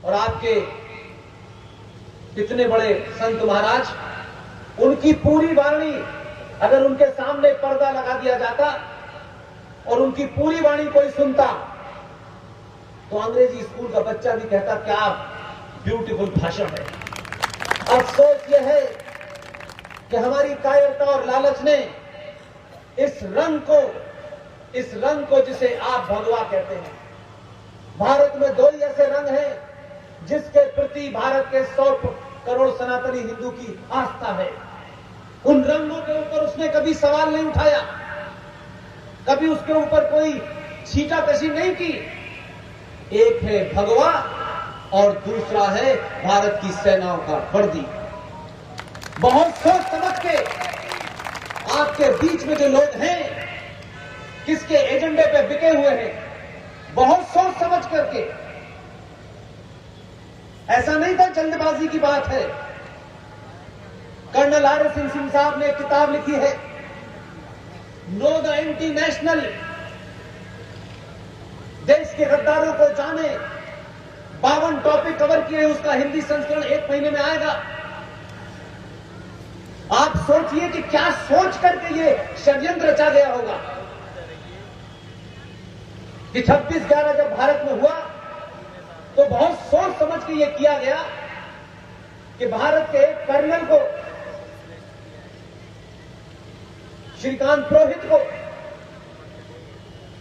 और आपके इतने बड़े संत महाराज, उनकी पूरी वाणी अगर उनके सामने पर्दा लगा दिया जाता और उनकी पूरी वाणी कोई सुनता तो अंग्रेजी स्कूल का बच्चा भी कहता क्या ब्यूटीफुल भाषण है। अफसोस यह है कि हमारी कायरता और लालच ने इस रंग को जिसे आप भगवा कहते हैं, भारत में 2 ही ऐसे रंग हैं जिसके प्रति भारत के 100 करोड़ सनातनी हिंदू की आस्था है। उन रंगों के ऊपर उसने कभी सवाल नहीं उठाया, कभी उसके ऊपर कोई छींटाकशी नहीं की। एक है भगवा और दूसरा है भारत की सेनाओं का वर्दी। बहुत सोच समझ के आपके बीच में जो लोग हैं किसके एजेंडे पे बिके हुए हैं, बहुत सोच समझ करके, ऐसा नहीं था जल्दबाजी की बात है। Colonel RS. सिंह साहब ने एक किताब लिखी है नो द एंटी नेशनल, देश के गद्दारों को जाने। 52 टॉपिक कवर किए, उसका हिंदी संस्करण 1 महीने में आएगा। आप सोचिए कि क्या सोच करके ये षड्यंत्र रचा गया होगा कि 26/11 जब भारत में हुआ तो बहुत सोच समझ के ये किया गया कि भारत के एक कर्नल को, श्रीकांत पुरोहित को,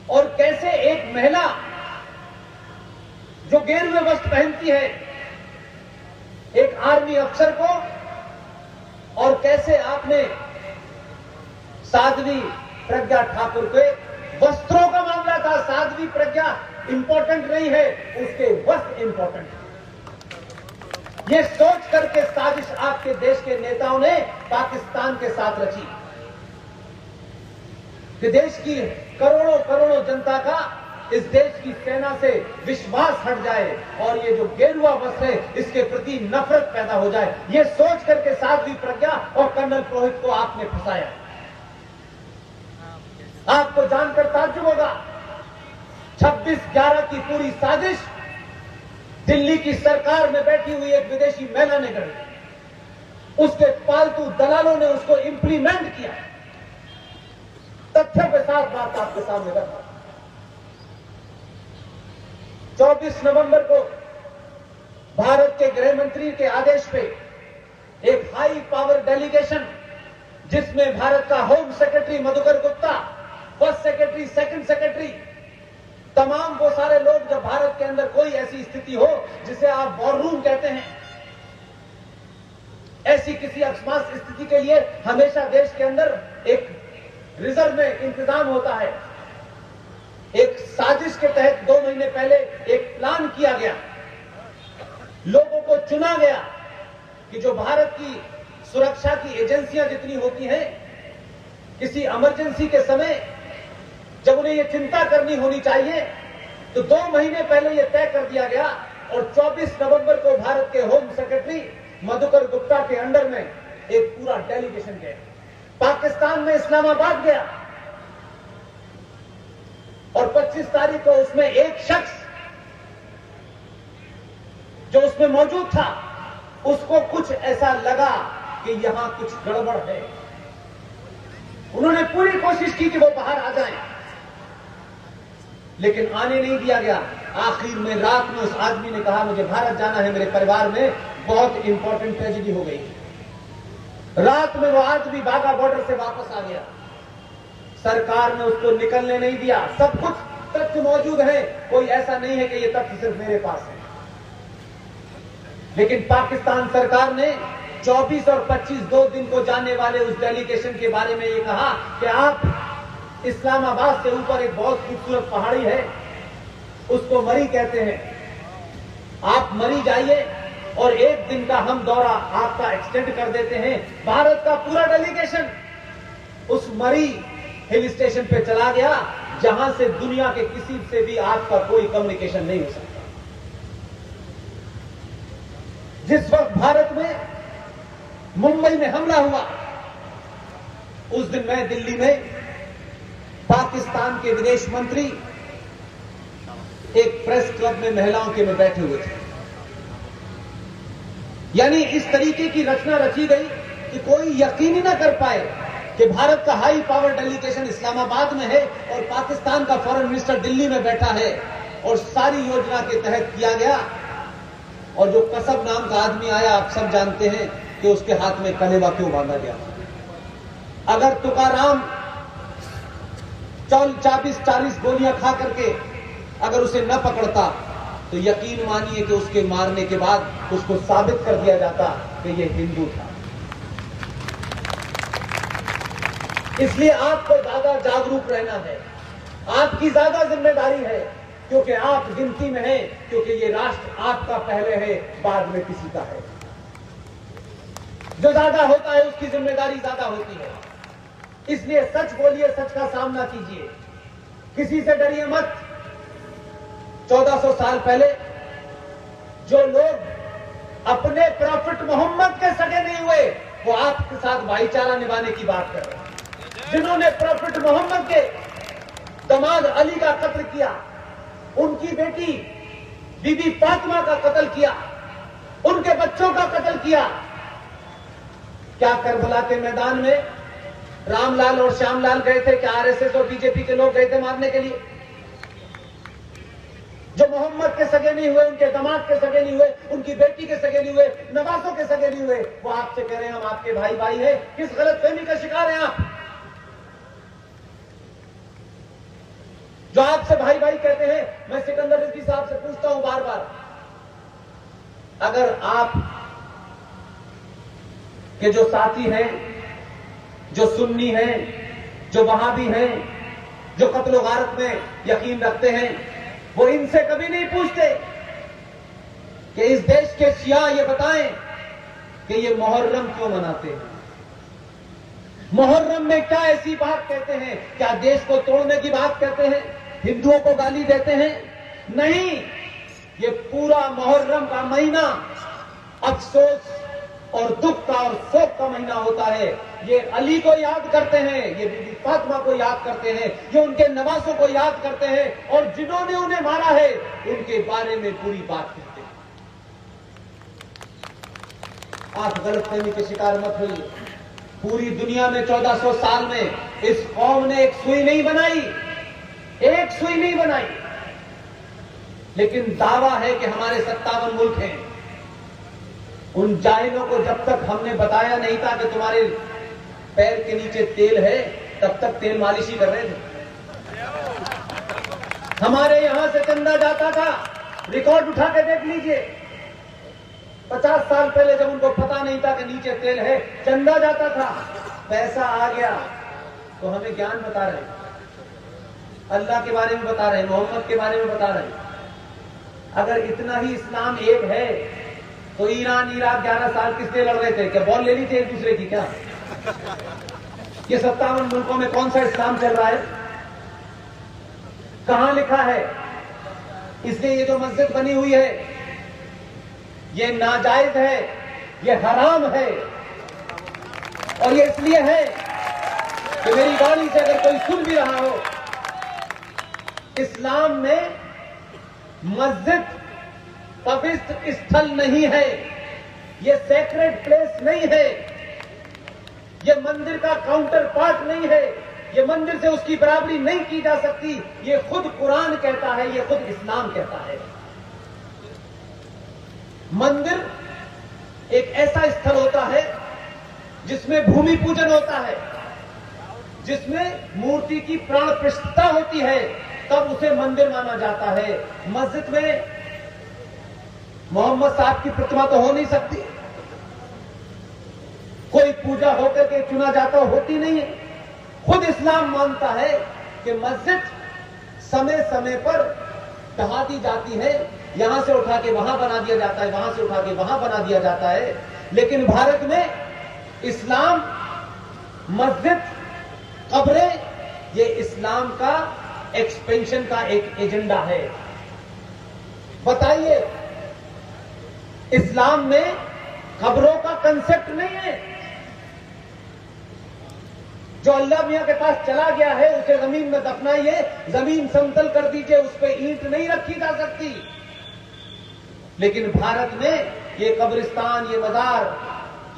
और कैसे एक महिला जो गेरुए वस्त्र पहनती है एक आर्मी अफसर को, और कैसे आपने साध्वी प्रज्ञा ठाकुर के वस्त्रों का मामला था। साध्वी प्रज्ञा इंपॉर्टेंट नहीं है, उसके वस्त्र इंपॉर्टेंट है। ये सोच करके साजिश आपके देश के नेताओं ने पाकिस्तान के साथ रची कि देश की करोड़ों जनता का इस देश की सेना से विश्वास हट जाए और ये जो गेरुआ वस्त्र है इसके प्रति नफरत पैदा हो जाए। ये सोच करके साध्वी प्रज्ञा और कर्नल पुरोहित को आपने फंसाया। आपको जानकर ताज्जुब होगा, 26/11 की पूरी साजिश दिल्ली की सरकार में बैठी हुई एक विदेशी महिला ने गढ़ी। उसके पालतू दलालों ने उसको इंप्लीमेंट किया। तथ्यों के साथ बात आपके सामने रखा। 24 नवंबर को भारत के गृह मंत्री के आदेश पे एक हाई पावर डेलीगेशन, जिसमें भारत का home secretary Madhukar Gupta, first secretary, second secretary, तमाम वो सारे लोग, जब भारत के अंदर कोई ऐसी स्थिति हो जिसे आप वॉर रूम कहते हैं, ऐसी किसी अकस्मात स्थिति के लिए हमेशा देश के अंदर एक रिजर्व में इंतजाम होता है। एक साजिश के तहत 2 महीने पहले एक प्लान किया गया, लोगों को चुना गया कि जो भारत की सुरक्षा की एजेंसियां जितनी होती हैं, किसी इमरजेंसी के समय जब उन्हें यह चिंता करनी होनी चाहिए तो 2 महीने पहले यह तय कर दिया गया और 24 नवंबर को भारत के होम सेक्रेटरी मधुकर गुप्ता के अंडर में एक पूरा डेलीगेशन गया, पाकिस्तान में इस्लामाबाद गया और 25 तारीख को उसमें एक शख्स जो उसमें मौजूद था, उसको कुछ ऐसा लगा कि यहां कुछ गड़बड़ है। उन्होंने पूरी कोशिश की कि वो बाहर आ जाएं, लेकिन आने नहीं दिया गया। आखिर में रात में उस आदमी ने कहा मुझे भारत जाना है, मेरे परिवार में बहुत इंपॉर्टेंट ट्रेजेडी हो गई। रात में वो आदमी बाघा बॉर्डर से वापस आ गया। सरकार ने उसको निकलने नहीं दिया। सब कुछ तथ्य मौजूद है, कोई ऐसा नहीं है कि ये तथ्य सिर्फ मेरे पास है। लेकिन पाकिस्तान सरकार ने 24 और 25 2 दिन को जाने वाले उस डेलीगेशन के बारे में ये कहा कि आप इस्लामाबाद से ऊपर एक बहुत खूबसूरत पहाड़ी है, उसको मरी कहते हैं, आप मरी जाइए और एक दिन का हम दौरा आपका एक्सटेंड कर देते हैं। भारत का पूरा डेलीगेशन उस मरी हिल स्टेशन पे चला गया, जहां से दुनिया के किसी से भी आपका कोई कम्युनिकेशन नहीं हो सकता। जिस वक्त भारत में मुंबई में हमला हुआ, उस दिन मैं दिल्ली में पाकिस्तान के विदेश मंत्री एक प्रेस क्लब में महिलाओं के में बैठे हुए थे। यानी इस तरीके की रचना रची गई कि कोई यकीन ही ना कर पाए कि भारत का हाई पावर डेलीगेशन इस्लामाबाद में है और पाकिस्तान का फॉरेन मिनिस्टर दिल्ली में बैठा है, और सारी योजना के तहत किया गया। और जो कसब नाम का आदमी आया, आप सब जानते हैं कि उसके हाथ में कलेवा क्यों बांधा गया। अगर तुकाराम 40 गोलियां खा करके अगर उसे न पकड़ता, तो यकीन मानिए कि उसके मारने के बाद उसको साबित कर दिया जाता कि यह हिंदू था। इसलिए आपको ज्यादा जागरूक रहना है, आपकी ज्यादा जिम्मेदारी है, क्योंकि आप गिनती में हैं, क्योंकि ये राष्ट्र आपका पहले है, बाद में किसी का है। जो ज्यादा होता है उसकी जिम्मेदारी ज्यादा होती है। इसलिए सच बोलिए, सच का सामना कीजिए, किसी से डरिए मत। 1400 साल पहले जो लोग अपने प्रॉफिट मोहम्मद के सगे नहीं हुए, वो आपके साथ भाईचारा निभाने की बात कर रहे हैं। जिन्होंने प्रॉफिट मोहम्मद के दामाद अली का कत्ल किया, उनकी बेटी बीबी फातिमा का कत्ल किया, उनके बच्चों का कत्ल किया, क्या करबला के मैदान में रामलाल और श्यामलाल गए थे? क्या आरएसएस और बीजेपी के लोग गए थे मारने के लिए? जो मोहम्मद के सगे नहीं हुए, उनके दामाद के सगे नहीं हुए, उनकी बेटी के सगे नहीं हुए, नवासों के सगे नहीं हुए, वो आपसे कह रहे हैं हम आपके भाई भाई हैं। किस गलतफहमी का शिकार हैं आप? जो आपसे भाई भाई कहते हैं, मैं सिकंदर रिजवी साहब से पूछता हूं बार बार, अगर आप के जो साथी हैं, जो सुन्नी हैं, जो वहाबी हैं, जो कत्ल गारत में यकीन रखते हैं, वो इनसे कभी नहीं पूछते कि इस देश के शिया ये बताएं कि ये मुहर्रम क्यों मनाते हैं, मुहर्रम में क्या ऐसी बात कहते हैं? क्या देश को तोड़ने की बात कहते हैं, हिंदुओं को गाली देते हैं? नहीं, ये पूरा मुहर्रम का महीना अफसोस और दुख का और शोक का महीना होता है। ये अली को याद करते हैं, ये बीबी फातिमा को याद करते हैं, ये उनके नवासों को याद करते हैं, और जिन्होंने उन्हें मारा है उनके बारे में पूरी बात करते हैं। आप गलतफहमी के शिकार मत होइए। पूरी दुनिया में 1400 साल में इस कौम ने एक सुई नहीं बनाई, एक सुई नहीं बनाई, लेकिन दावा है कि हमारे 57 मुल्क हैं। उन जाहिलों को जब तक हमने बताया नहीं था कि तुम्हारे पैर के नीचे तेल है, तब तक तेल मालिश ही कर रहे थे। हमारे यहां से चंदा जाता था, रिकॉर्ड उठा के देख लीजिए। 50 साल पहले जब उनको पता नहीं था कि नीचे तेल है, चंदा जाता था, पैसा आ गया तो हमें ज्ञान बता रहे हैं, अल्लाह के बारे में बता रहे हैं, मोहम्मद के बारे में बता रहे हैं। अगर इतना ही इस्लाम एक है तो ईरान इराक 11 साल किससे लड़ रहे थे? क्या बॉल ले ली थी एक दूसरे की? क्या ये 57 मुल्कों में कौन सा इस्लाम चल रहा है? कहां लिखा है? इसलिए ये जो मस्जिद बनी हुई है ये नाजायज है, ये हराम है, और ये इसलिए है कि मेरी गाली से अगर कोई सुन भी रहा हो, इस्लाम में मस्जिद पवित्र स्थल नहीं है, ये सेक्रेड प्लेस नहीं है, ये मंदिर का काउंटर पार्ट नहीं है, ये मंदिर से उसकी बराबरी नहीं की जा सकती। ये खुद कुरान कहता है, ये खुद इस्लाम कहता है। मंदिर एक ऐसा स्थल होता है जिसमें भूमि पूजन होता है, जिसमें मूर्ति की प्राण प्रतिष्ठा होती है, तब उसे मंदिर माना जाता है। मस्जिद में मोहम्मद साहब की प्रतिमा तो हो नहीं सकती, कोई पूजा होकर के चुना जाता होती नहीं है। खुद इस्लाम मानता है कि मस्जिद समय समय पर ढहा दी जाती है, यहां से उठा के वहां बना दिया जाता है, वहां से उठा के वहां बना दिया जाता है। लेकिन भारत में इस्लाम, मस्जिद, कब्रें, ये इस्लाम का एक्सपेंशन का एक एजेंडा है। बताइए, इस्लाम में कब्रों का कंसेप्ट नहीं है। जो अल्लाह मियां के पास चला गया है उसे जमीन में दफनाइए, जमीन समतल कर दीजिए, उस पर ईंट नहीं रखी जा सकती। लेकिन भारत में ये कब्रिस्तान, ये मजार,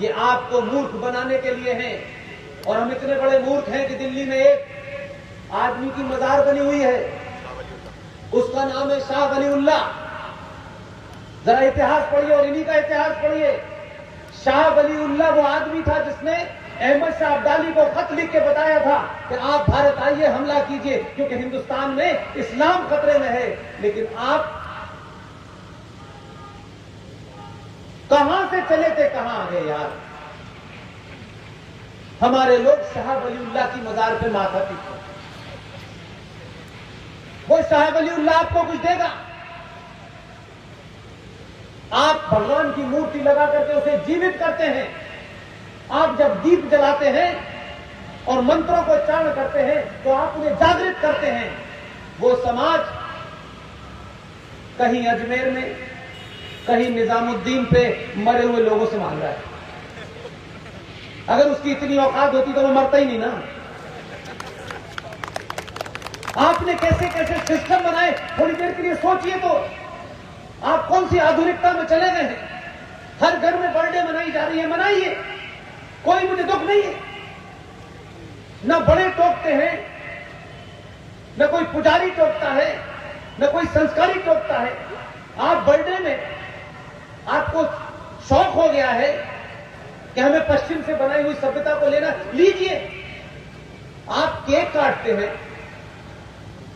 ये आपको मूर्ख बनाने के लिए हैं। और हम इतने बड़े मूर्ख हैं कि दिल्ली में एक आदमी की मजार बनी हुई है, उसका नाम है शाह वलीउल्लाह। जरा इतिहास पढ़िए और इन्हीं का इतिहास पढ़िए। शाह वलीउल्लाह वो आदमी था जिसने अहमद शाह अब्दाली को खत लिख के बताया था कि आप भारत आइए, हमला कीजिए, क्योंकि हिंदुस्तान में इस्लाम खतरे में है। लेकिन आप कहां से चले थे, कहां आ गए यार। हमारे लोग शाह वलीउल्लाह की मजार पे माथा टेकते। वो शाह वलीउल्लाह आपको कुछ देगा? आप भगवान की मूर्ति लगा करके उसे जीवित करते हैं। आप जब दीप जलाते हैं और मंत्रों को उच्चारण करते हैं तो आप उन्हें जागृत करते हैं। वो समाज कहीं अजमेर में, कहीं निजामुद्दीन पे मरे हुए लोगों से मांग रहा है। अगर उसकी इतनी औकात होती तो वो मरता ही नहीं ना। आपने कैसे कैसे सिस्टम बनाए, थोड़ी देर के लिए सोचिए तो। आप कौन सी आधुनिकता में चले गए हैं। हर घर में बर्थडे मनाई जा रही है, मनाइए, कोई मुझे दुख नहीं है। न बड़े टोकते हैं, न कोई पुजारी टोकता है, न कोई संस्कारी टोकता है। आप बर्थडे में आपको शौक हो गया है कि हमें पश्चिम से बनाई हुई सभ्यता को लेना, लीजिए। आप केक काटते हैं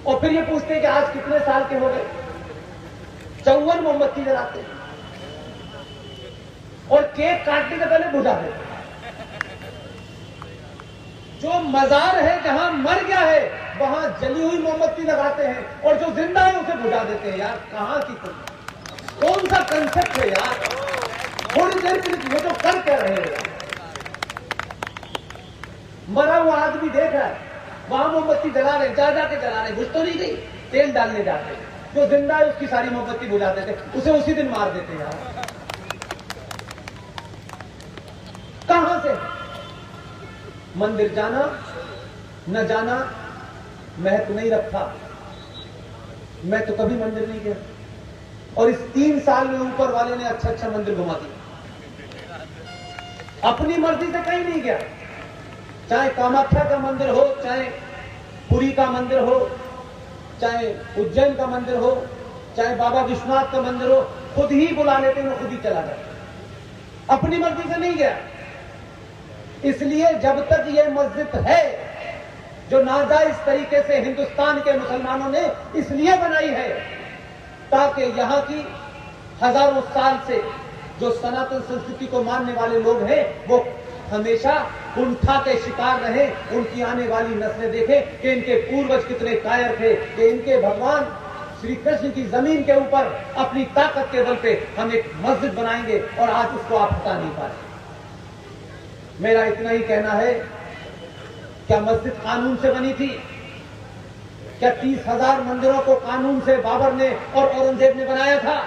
और फिर ये पूछते हैं कि आज कितने साल के हो गए। 54 मोमबत्ती जलाते हैं और केक काटने से पहले बुझा देते हैं। जो मजार है, जहां मर गया है, वहां जली हुई मोमबत्ती लगाते हैं और जो जिंदा है उसे बुझा देते हैं। यार कहां की कौन सा कंसेप्ट है यार। थोड़ी देर के लिए तो कर क्या रहे हो। मरा हुआ आदमी देख रहा है, वहां मोमबत्ती जला रहे, जा जाके जला रहे, बुझ तो नहीं गई, तेल डालने जाते हैं। जो जिंदा है उसकी सारी मोमबत्ती बुझा देते, उसे उसी दिन मार देते यार। कहां से मंदिर जाना न जाना महत्व नहीं रखा। मैं तो कभी मंदिर नहीं गया और इस 3 साल में ऊपर वाले ने अच्छा अच्छा मंदिर घुमा दिया। अपनी मर्जी से कहीं नहीं गया। चाहे कामाख्या का मंदिर हो, चाहे पुरी का मंदिर हो, चाहे उज्जैन का मंदिर हो, चाहे बाबा विश्वनाथ का मंदिर हो, खुद ही बुला लेते हैं, खुद ही चला जाता। अपनी मर्जी से नहीं गया। इसलिए जब तक ये मस्जिद है जो नाजायज तरीके से हिंदुस्तान के मुसलमानों ने इसलिए बनाई है ताकि यहां की हजारों साल से जो सनातन संस्कृति को मानने वाले लोग हैं वो हमेशा कुंठा के शिकार रहे। उनकी आने वाली नस्लें देखें कि इनके पूर्वज कितने कायर थे, कि इनके भगवान श्री कृष्ण की जमीन के ऊपर अपनी ताकत के बल पे हम एक मस्जिद बनाएंगे और आज उसको आप हटा नहीं पाए। मेरा इतना ही कहना है, क्या मस्जिद कानून से बनी थी? क्या 30,000 मंदिरों को कानून से बाबर ने और औरंगजेब ने बनाया था?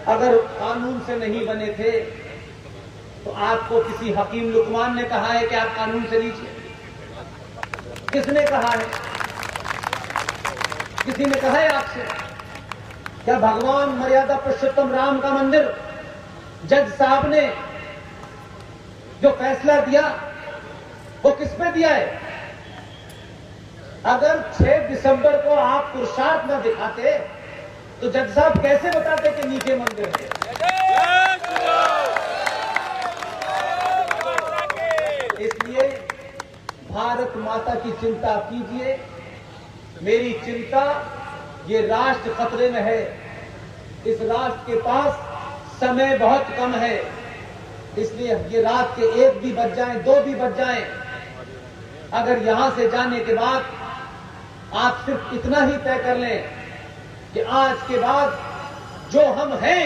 अगर कानून से नहीं बने थे तो आपको किसी हकीम लुकमान ने कहा है कि आप कानून से लीजिए? किसने कहा है? किसी ने कहा है आपसे? क्या भगवान मर्यादा पुरुषोत्तम राम का मंदिर जज साहब ने जो फैसला दिया वो किस पे दिया है? अगर 6 दिसंबर को आप पुरुषार्थ न दिखाते तो जज साहब कैसे बताते कि नीचे मंदिर है? इसलिए भारत माता की चिंता कीजिए। मेरी चिंता, ये राष्ट्र खतरे में है। इस राष्ट्र के पास समय बहुत कम है। इसलिए ये रात के 1 भी बज जाएं, 2 भी बज जाएं, अगर यहां से जाने के बाद आप सिर्फ इतना ही तय कर लें कि आज के बाद जो हम हैं,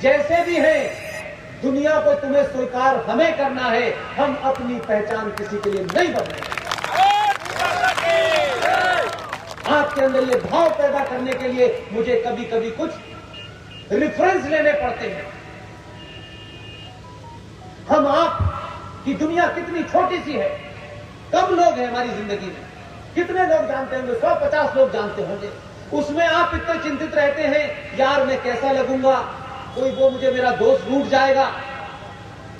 जैसे भी हैं, दुनिया को तुम्हें स्वीकार हमें करना है। हम अपनी पहचान किसी के लिए नहीं बदलेंगे। आपके अंदर ये भाव पैदा करने के लिए मुझे कभी कभी कुछ रेफरेंस लेने पड़ते हैं। हम आप की दुनिया कितनी छोटी सी है, कम लोग हैं हमारी जिंदगी में। कितने लोग जानते होंगे? 150 लोग जानते होंगे। उसमें आप इतने चिंतित रहते हैं, यार मैं कैसा लगूंगा, कोई वो मुझे, मेरा दोस्त रूठ जाएगा,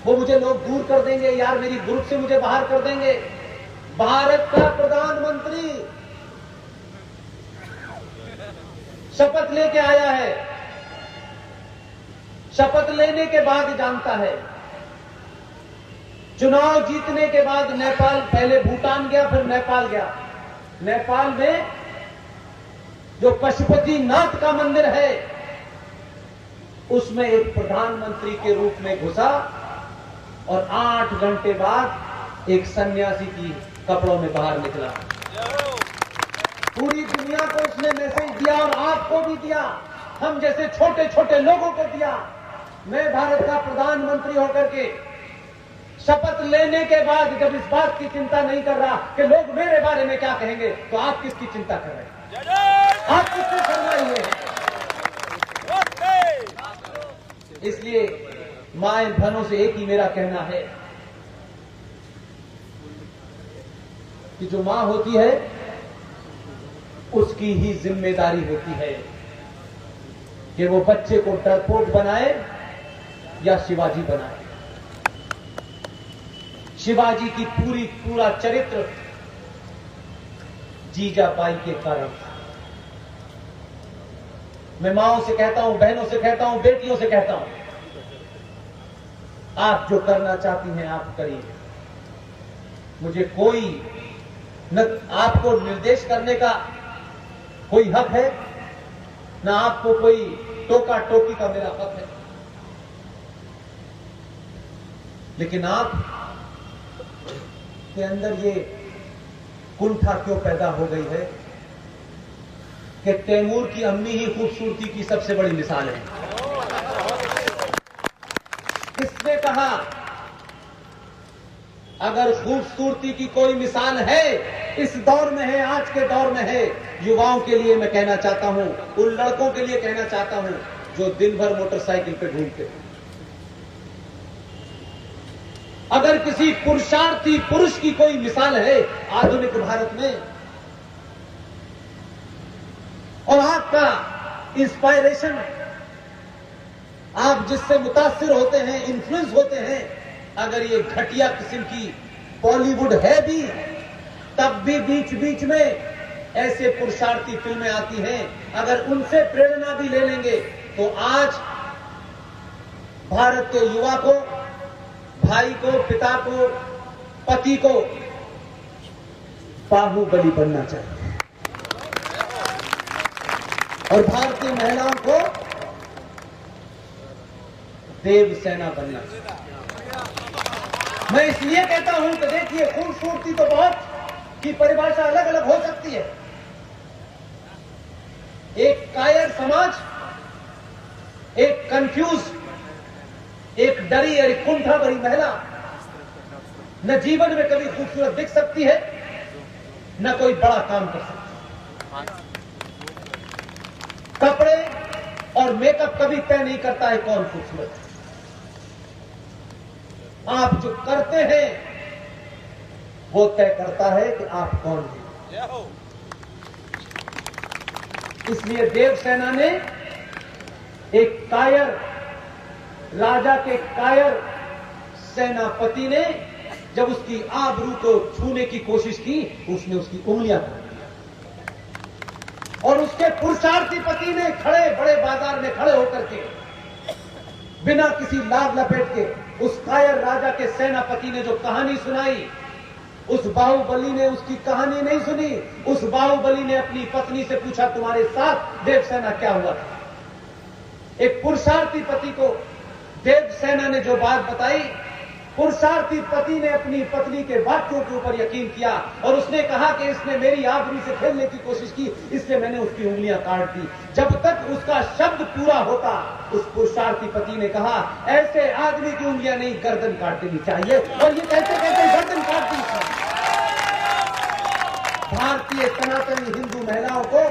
वो मुझे लोग दूर कर देंगे, यार मेरी ग्रुप से मुझे बाहर कर देंगे। भारत का प्रधानमंत्री शपथ लेके आया है, शपथ लेने के बाद जानता है, चुनाव जीतने के बाद नेपाल, पहले भूटान गया फिर नेपाल गया। नेपाल में जो पशुपति नाथ का मंदिर है, उसमें एक प्रधानमंत्री के रूप में घुसा और 8 घंटे बाद एक सन्यासी की कपड़ों में बाहर निकला। पूरी दुनिया को उसने मैसेज दिया और आपको भी दिया, हम जैसे छोटे छोटे लोगों को दिया। मैं भारत का प्रधानमंत्री होकर के शपथ लेने के बाद जब इस बात की चिंता नहीं कर रहा कि लोग मेरे बारे में क्या कहेंगे, तो आप किसकी चिंता कर रहे हैं? आप किससे शर्माइए? इसलिए मां बहनों से एक ही मेरा कहना है कि जो मां होती है उसकी ही जिम्मेदारी होती है कि वो बच्चे को डरपोक बनाए या शिवाजी बनाए। शिवाजी की पूरा चरित्र जीजाबाई के कारण। मैं माओं से कहता हूं, बहनों से कहता हूं, बेटियों से कहता हूं, आप जो करना चाहती हैं आप करिए। मुझे कोई न आपको निर्देश करने का कोई हक है, न आपको कोई टोका टोकी का मेरा हक है। लेकिन आप के अंदर ये कुंठा क्यों पैदा हो गई है कि तैमूर की अम्मी ही खूबसूरती की सबसे बड़ी मिसाल है। किसने कहा? अगर खूबसूरती की कोई मिसाल है, इस दौर में है, आज के दौर में है, युवाओं के लिए मैं कहना चाहता हूं, उन लड़कों के लिए कहना चाहता हूं जो दिन भर मोटरसाइकिल पे घूमते हैं। अगर किसी पुरुषार्थी पुरुष की कोई मिसाल है आधुनिक भारत में, और आपका इंस्पायरेशन, आप जिससे मुतासिर होते हैं, इन्फ्लुएंस होते हैं, अगर ये घटिया किस्म की बॉलीवुड है भी, तब भी बीच बीच में ऐसे पुरुषार्थी फिल्में आती हैं, अगर उनसे प्रेरणा भी ले लेंगे तो आज भारत के युवा को, भाई को, पिता को, पति को बाहुबली बनना चाहिए और भारतीय महिलाओं को देवसेना बनना चाहिए। मैं इसलिए कहता हूं कि देखिए, खूबसूरती तो बहुत की परिभाषा अलग अलग हो सकती है। एक कायर समाज, एक कंफ्यूज, एक डरी और कुंठा भरी महिला न जीवन में कभी खूबसूरत दिख सकती है, न कोई बड़ा काम कर सकती है। कपड़े और मेकअप कभी तय नहीं करता है कौन खूबसूरत है। आप जो करते हैं वो तय करता है कि आप कौन हैं। इसलिए देवसेना ने एक कायर राजा के कायर सेनापति ने जब उसकी आबरू को छूने की कोशिश की, उसने उसकी उंगलियां काट दी और उसके पुरुषार्थी पति ने खड़े बड़े बाजार में खड़े होकर के बिना किसी लाभ लपेट के उस कायर राजा के सेनापति ने जो कहानी सुनाई, उस बाहुबली ने उसकी कहानी नहीं सुनी। उस बाहुबली ने अपनी पत्नी से पूछा, तुम्हारे साथ देवसेना क्या हुआ था? एक पुरुषार्थी पति को देवसेना ने जो बात बताई, पुरुषार्थी पति ने अपनी पत्नी के वाक्यों के ऊपर यकीन किया और उसने कहा कि इसने मेरी आबरू से खेलने की कोशिश की, इसलिए मैंने उसकी उंगलियां काट दी। जब तक उसका शब्द पूरा होता, उस पुरुषार्थी पति ने कहा, ऐसे आदमी की उंगलियां नहीं, गर्दन काट देनी चाहिए। और ये कहते कहते गर्दन काट दी। भारतीय सनातनी हिंदू महिलाओं को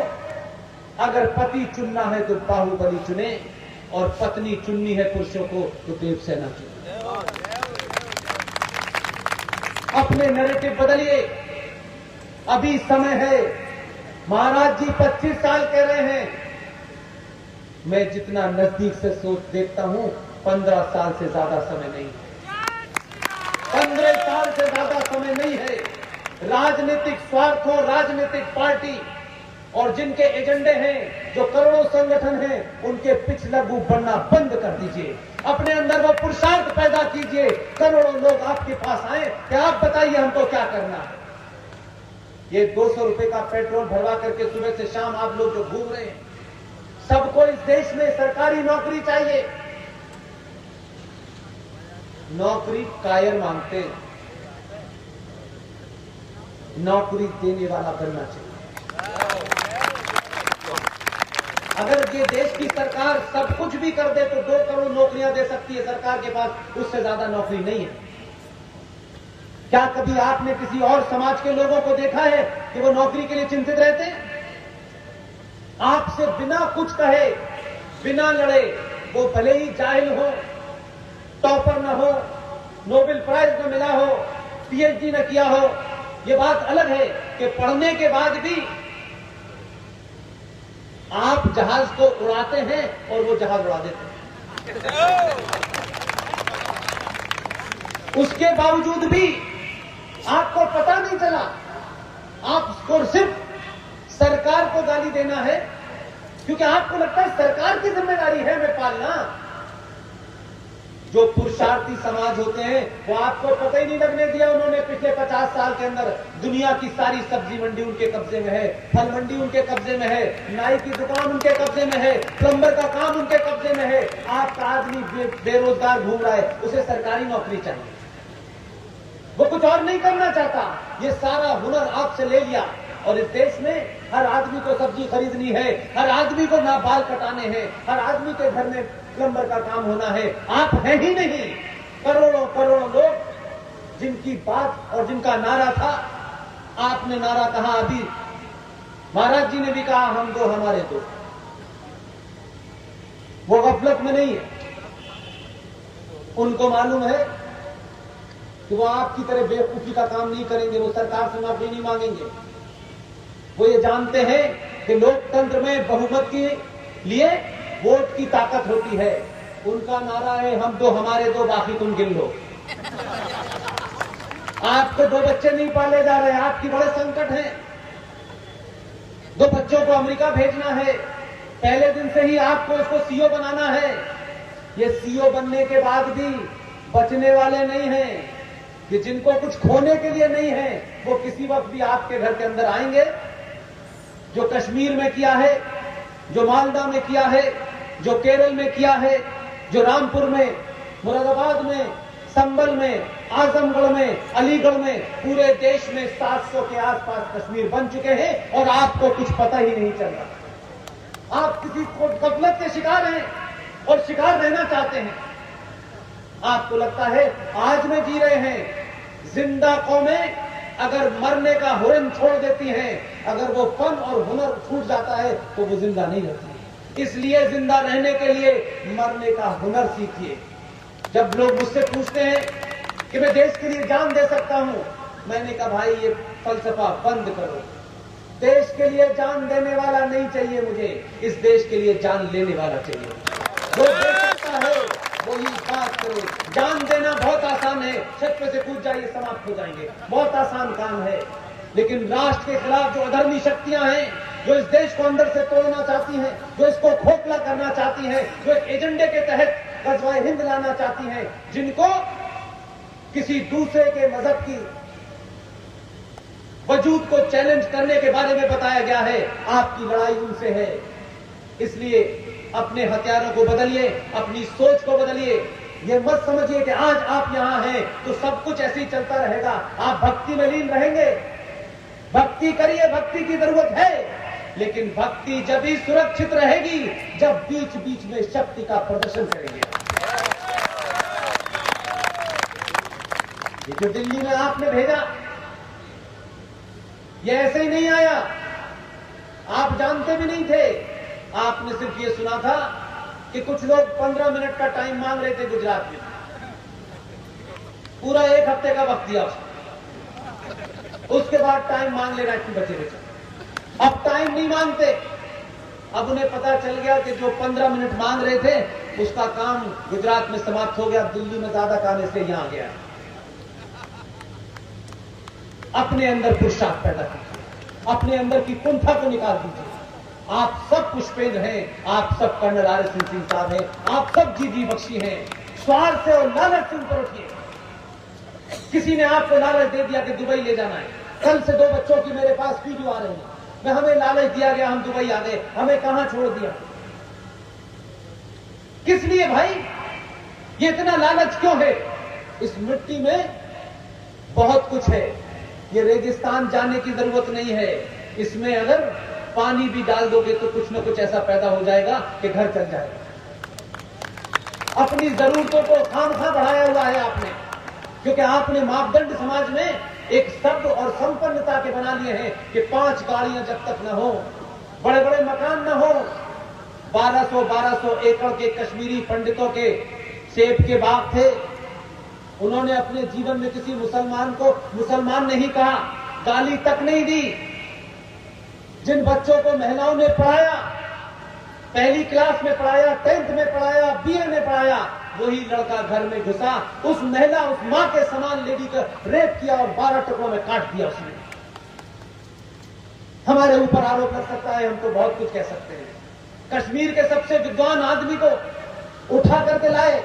अगर पति चुनना है तो बाहुबली चुने, और पत्नी चुननी है पुरुषों को तो देवसेना चुने। अपने नैरेटिव बदलिए, अभी समय है। महाराज जी 25 साल कह रहे हैं, मैं जितना नजदीक से सोच देखता हूं 15 साल से ज्यादा समय नहीं है। 15 साल से ज्यादा समय नहीं है। राजनीतिक स्वार्थों, राजनीतिक पार्टी और जिनके एजेंडे हैं, जो करोड़ों संगठन हैं, उनके पिछलग्गू बनना बंद कर दीजिए। अपने अंदर वो पुरुषार्थ पैदा कीजिए। करोड़ों लोग आपके पास आए कि आप बताइए हमको क्या करना है। ये 200 रुपए का पेट्रोल भरवा करके सुबह से शाम आप लोग जो घूम रहे हैं, सबको इस देश में सरकारी नौकरी चाहिए। नौकरी कायर मांगते, नौकरी देने वाला बनना चाहिए। अगर ये देश की सरकार सब कुछ भी कर दे तो 2 करोड़ नौकरियां दे सकती है सरकार के पास, उससे ज्यादा नौकरी नहीं है। क्या कभी आपने किसी और समाज के लोगों को देखा है कि वो नौकरी के लिए चिंतित रहते हैं? आपसे बिना कुछ कहे, बिना लड़े, वो भले ही जाहिल हो, टॉपर न हो, नोबेल प्राइज न मिला हो, पीएचडी न किया हो, ये बात अलग है कि पढ़ने के बाद भी आप जहाज को उड़ाते हैं और वो जहाज उड़ा देते हैं। उसके बावजूद भी आपको पता नहीं चला। आपको सिर्फ सरकार को गाली देना है क्योंकि आपको लगता है सरकार की जिम्मेदारी है मैं पालना। जो पुरुषार्थी समाज होते हैं वो आपको पता ही नहीं लगने दिया उन्होंने पिछले 50 साल के अंदर। दुनिया की सारी सब्जी मंडी उनके कब्जे में है, फल मंडी उनके कब्जे में है, नाई की दुकान उनके कब्जे में है, प्लम्बर का काम उनके कब्जे में है। आपका आदमी बेरोजगार घूम रहा है, उसे सरकारी नौकरी चाहिए, वो कुछ और नहीं करना चाहता। ये सारा हुनर आपसे ले लिया और इस देश में हर आदमी को सब्जी खरीदनी है, हर आदमी को ना बाल कटाने हैं, हर आदमी के घर में प्लम्बर का काम होना है। आप हैं ही नहीं। करोड़ों करोड़ों लोग जिनकी बात और जिनका नारा था, आपने नारा कहा, अभी महाराज जी ने भी कहा हम दो हमारे दो। वो गफलत में नहीं है। उनको मालूम है कि वो आपकी तरह बेवकूफी का काम नहीं करेंगे, वो सरकार से नौकरी नहीं मांगेंगे। वो ये जानते हैं कि लोकतंत्र में बहुमत के लिए वोट की ताकत होती है। उनका नारा है हम दो हमारे दो, बाकी तुम गिन लो। आपको 2 बच्चे नहीं पाले जा रहे, आपकी बड़े संकट है। 2 बच्चों को अमेरिका भेजना है, पहले दिन से ही आपको उसको सीओ बनाना है। ये सीओ बनने के बाद भी बचने वाले नहीं हैं। कि जिनको कुछ खोने के लिए नहीं है, वो किसी वक्त भी आपके घर के अंदर आएंगे। जो कश्मीर में किया है, जो मालदा में किया है, जो केरल में किया है, जो रामपुर में, मुरादाबाद में, संबल में, आजमगढ़ में, अलीगढ़ में, पूरे देश में 700 के आसपास कश्मीर बन चुके हैं और आपको कुछ पता ही नहीं चल रहा। आप किसी गफलत के शिकार हैं और शिकार रहना चाहते हैं। आपको लगता है आज में जी रहे हैं। जिंदा कौमें अगर मरने का हुनर छोड़ देती हैं, अगर वो फन और हुनर छूट जाता है तो वो जिंदा नहीं रहती। इसलिए जिंदा रहने के लिए मरने का हुनर सीखिए। जब लोग मुझसे पूछते हैं कि मैं देश के लिए जान दे सकता हूं, मैंने कहा भाई ये फलसफा बंद करो। देश के लिए जान देने वाला नहीं चाहिए मुझे, इस देश के लिए जान लेने वाला चाहिए। जो दे सकता है वही बात करो। जान देना बहुत आसान है, छत पे से कूद जाइए समाप्त हो जाएंगे, बहुत आसान काम है। लेकिन राष्ट्र के खिलाफ जो अधर्मी शक्तियां हैं, जो इस देश को अंदर से तोड़ना चाहती हैं, जो इसको खोखला करना चाहती हैं, जो एक एजेंडे के तहत गज़वाए हिंद लाना चाहती हैं, जिनको किसी दूसरे के मजहब की वजूद को चैलेंज करने के बारे में बताया गया है, आपकी लड़ाई उनसे है। इसलिए अपने हथियारों को बदलिए, अपनी सोच को बदलिए। ये मत समझिए कि आज आप यहां हैं तो सब कुछ ऐसे ही चलता रहेगा, आप भक्ति में लीन रहेंगे। भक्ति करिए, भक्ति की जरूरत है, लेकिन भक्ति जब ही सुरक्षित रहेगी जब बीच बीच में शक्ति का प्रदर्शन करेंगे। ये जो दिल्ली में आपने भेजा, ये ऐसे ही नहीं आया, आप जानते भी नहीं थे। आपने सिर्फ ये सुना था कि कुछ लोग 15 मिनट का टाइम मांग रहे थे गुजरात में, पूरा 1 हफ्ते का वक्त दिया उसके बाद टाइम मांग ले रहा है बचे बचे। अब टाइम नहीं मांगते, अब उन्हें पता चल गया कि जो 15 मिनट मांग रहे थे उसका काम गुजरात में समाप्त हो गया, दिल्ली में ज्यादा काम इसलिए यहां गया। अपने अंदर पुरुषार्थ पैदा कीजिए, अपने अंदर की कुंठा को निकाल दीजिए। आप सब पुष्पेंद्र हैं, आप सब कर्नल आर.एस. सिंह साहब हैं, आप सब जी बख्शी हैं। स्वार्थ से और लालच से ऊपर उठिए। किसी ने आपको लालच दे दिया कि दुबई ले जाना है, कल से 2 बच्चों की मेरे पास वीडियो आ रही है, मैं हमें लालच दिया गया, हम दुबई आ गए, हमें कहां छोड़ दिया। किस लिए भाई, ये इतना लालच क्यों है? इस मिट्टी में बहुत कुछ है, ये रेगिस्तान जाने की जरूरत नहीं है। इसमें अगर पानी भी डाल दोगे तो कुछ न कुछ ऐसा पैदा हो जाएगा कि घर चल जाएगा। अपनी जरूरतों को खामखा बढ़ाया हुआ है आपने, क्योंकि आपने मापदंड समाज में एक शब्द और संपन्नता के बना लिए हैं कि 5 गाड़ियां जब तक न हो, बड़े बड़े मकान न हो। 1200 एकड़ के कश्मीरी पंडितों के सेब के बाग थे, उन्होंने अपने जीवन में किसी मुसलमान को मुसलमान नहीं कहा, गाली तक नहीं दी। जिन बच्चों को महिलाओं ने पढ़ाया, पहली क्लास में पढ़ाया, 10th में पढ़ाया, BA में पढ़ाया, वही लड़का घर में घुसा, उस महिला, उस मां के समान लेडी का रेप किया और 12 टुकड़ों में काट दिया उसने। हमारे ऊपर आरोप लग सकता है, हम तो बहुत कुछ कह सकते हैं। कश्मीर के सबसे विद्वान आदमी को उठा करके लाए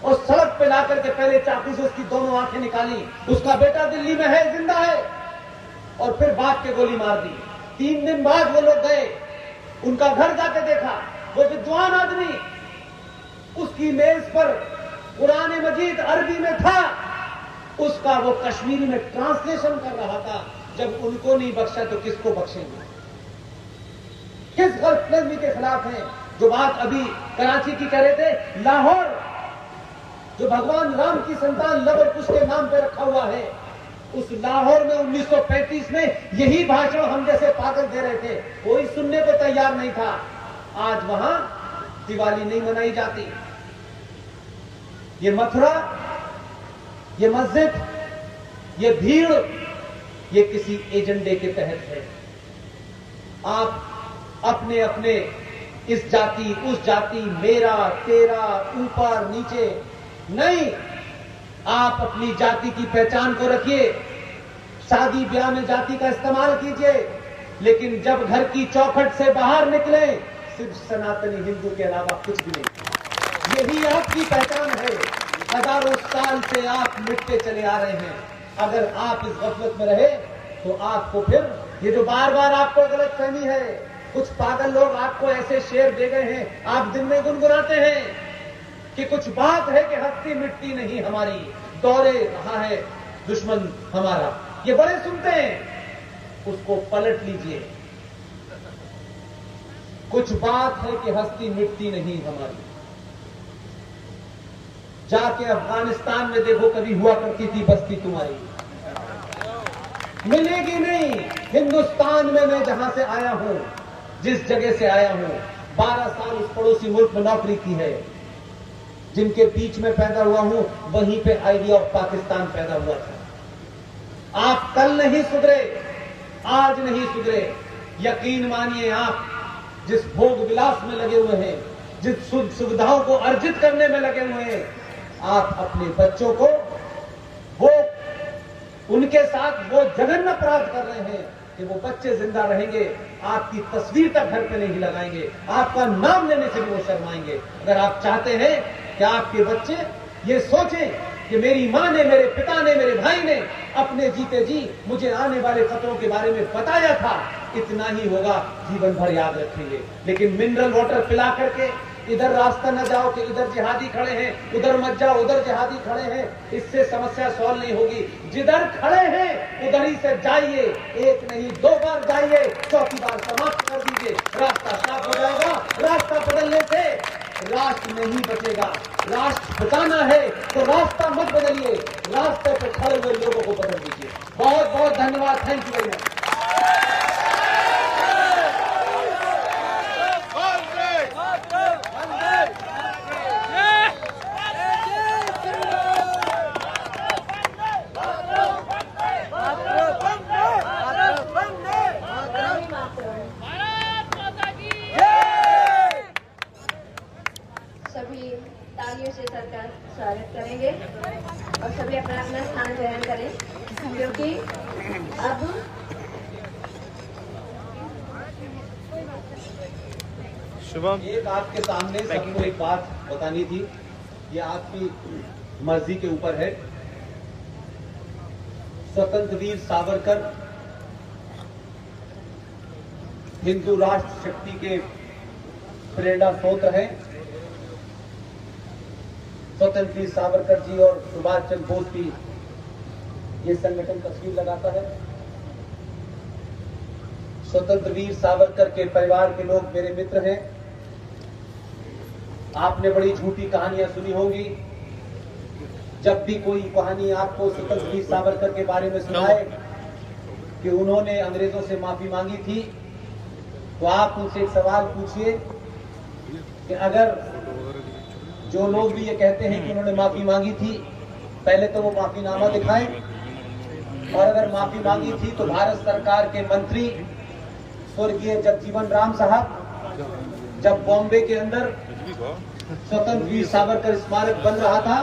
और सड़क पे ला करके पहले चाकू से उसकी दोनों आंखें निकाली। उसका बेटा दिल्ली में है, जिंदा है, और फिर बाप के गोली मार दी। 3 दिन बाद वो लोग गए, उनका घर जाके देखा, वो विद्वान आदमी, उसकी मेज पर कुरान मजीद अरबी में था, उसका वो कश्मीरी में ट्रांसलेशन कर रहा था। जब उनको नहीं बख्शा तो किसको बख्शेंगे? किस गलतफहमी के खिलाफ हैं? जो बात अभी कराची की कह रहे थे, लाहौर जो भगवान राम की संतान लव कुश के नाम पे रखा हुआ है, उस लाहौर में 1935 में यही भाषण हम जैसे पागल दे रहे थे, कोई सुनने को तैयार नहीं था। आज वहां दिवाली नहीं मनाई जाती। ये मथुरा, ये मस्जिद, ये भीड़, ये किसी एजेंडे के तहत है। आप अपने अपने इस जाति उस जाति, मेरा तेरा, ऊपर नीचे नहीं, आप अपनी जाति की पहचान को रखिए। शादी ब्याह में जाति का इस्तेमाल कीजिए, लेकिन जब घर की चौखट से बाहर निकले सिर्फ सनातनी हिंदू के अलावा कुछ भी नहीं। यही आपकी पहचान है। हजारों साल से आप मिटते चले आ रहे हैं। अगर आप इस गफलत में रहे तो आपको फिर ये जो बार बार आपको गलतफहमी है, कुछ पागल लोग आपको ऐसे शेर दे गए हैं, आप दिन में गुनगुनाते हैं कि कुछ बात है कि हस्ती मिटती नहीं हमारी, दौरे रहा है दुश्मन हमारा। ये बड़े सुनते हैं, उसको पलट लीजिए। कुछ बात है कि हस्ती मिटती नहीं हमारी। जाके अफगानिस्तान में देखो, कभी हुआ करती थी बस्ती तुम्हारी, मिलेगी नहीं। हिंदुस्तान में मैं जहां से आया हूं, जिस जगह से आया हूं, 12 साल उस पड़ोसी मुल्क में नौकरी की है, जिनके बीच में पैदा हुआ हूं, वहीं पे आइडिया ऑफ पाकिस्तान पैदा हुआ था। आप कल नहीं सुधरे, आज नहीं सुधरे। यकीन मानिए, आप जिस भोग विलास में लगे हुए हैं, जिस सुविधाओं को अर्जित करने में लगे हुए हैं, आप अपने बच्चों को वो उनके साथ वो जघन्य अपराध कर रहे हैं कि वो बच्चे जिंदा रहेंगे, आपकी तस्वीर तक घर पे नहीं लगाएंगे, आपका नाम लेने से भी वो शर्माएंगे। अगर आप चाहते हैं कि आपके बच्चे ये सोचें कि मेरी मां ने, मेरे पिता ने, मेरे भाई ने अपने जीते जी मुझे आने वाले खतरों के बारे में बताया था, इतना ही होगा, जीवन भर याद रखेंगे। लेकिन मिनरल वाटर पिला करके, इधर रास्ता न जाओ कि इधर जिहादी खड़े हैं, उधर मत जाओ उधर जिहादी खड़े हैं, इससे समस्या सॉल्व नहीं होगी। जिधर खड़े हैं उधर ही से जाइए, एक नहीं 2 बार जाइए, चौथी बार समाप्त कर दीजिए, रास्ता साफ हो जाएगा। रास्ता बदलने से राष्ट्र नहीं बचेगा। राष्ट्र बचाना है तो रास्ता मत बदलिए, रास्ते पे खड़े हुए लोगों को बदल दीजिए। बहुत बहुत धन्यवाद। Thank you very much. सभी तालियों से सरकार स्वागत करेंगे और सभी अपना अपना स्थान ग्रहण करें, क्योंकि अब शुभम एक आपके सामने सबको एक बात बतानी थी, ये आपकी मर्जी के ऊपर है। स्वतंत्र वीर सावरकर हिंदू राष्ट्र शक्ति के प्रेरणा स्रोत हैं। स्वतंत्र वीर सावरकर जी और सुभाष चंद्र बोस की ये संगठन तस्वीर लगाता है। स्वतंत्र वीर सावरकर के परिवार के लोग मेरे मित्र हैं। आपने बड़ी झूठी कहानियां सुनी होंगी। जब भी कोई कहानी आपको स्वतंत्र वीर सावरकर के बारे में सुनाए कि उन्होंने अंग्रेजों से माफी मांगी थी, तो आप उनसे एक सवाल पूछिए कि अगर जो लोग भी ये कहते हैं कि उन्होंने माफी मांगी थी, पहले तो वो माफीनामा दिखाएं, और अगर माफी मांगी थी तो भारत सरकार के मंत्री स्वर्गीय जगजीवन राम साहब जब बॉम्बे के अंदर स्वतंत्र वीर सावरकर स्मारक बन रहा था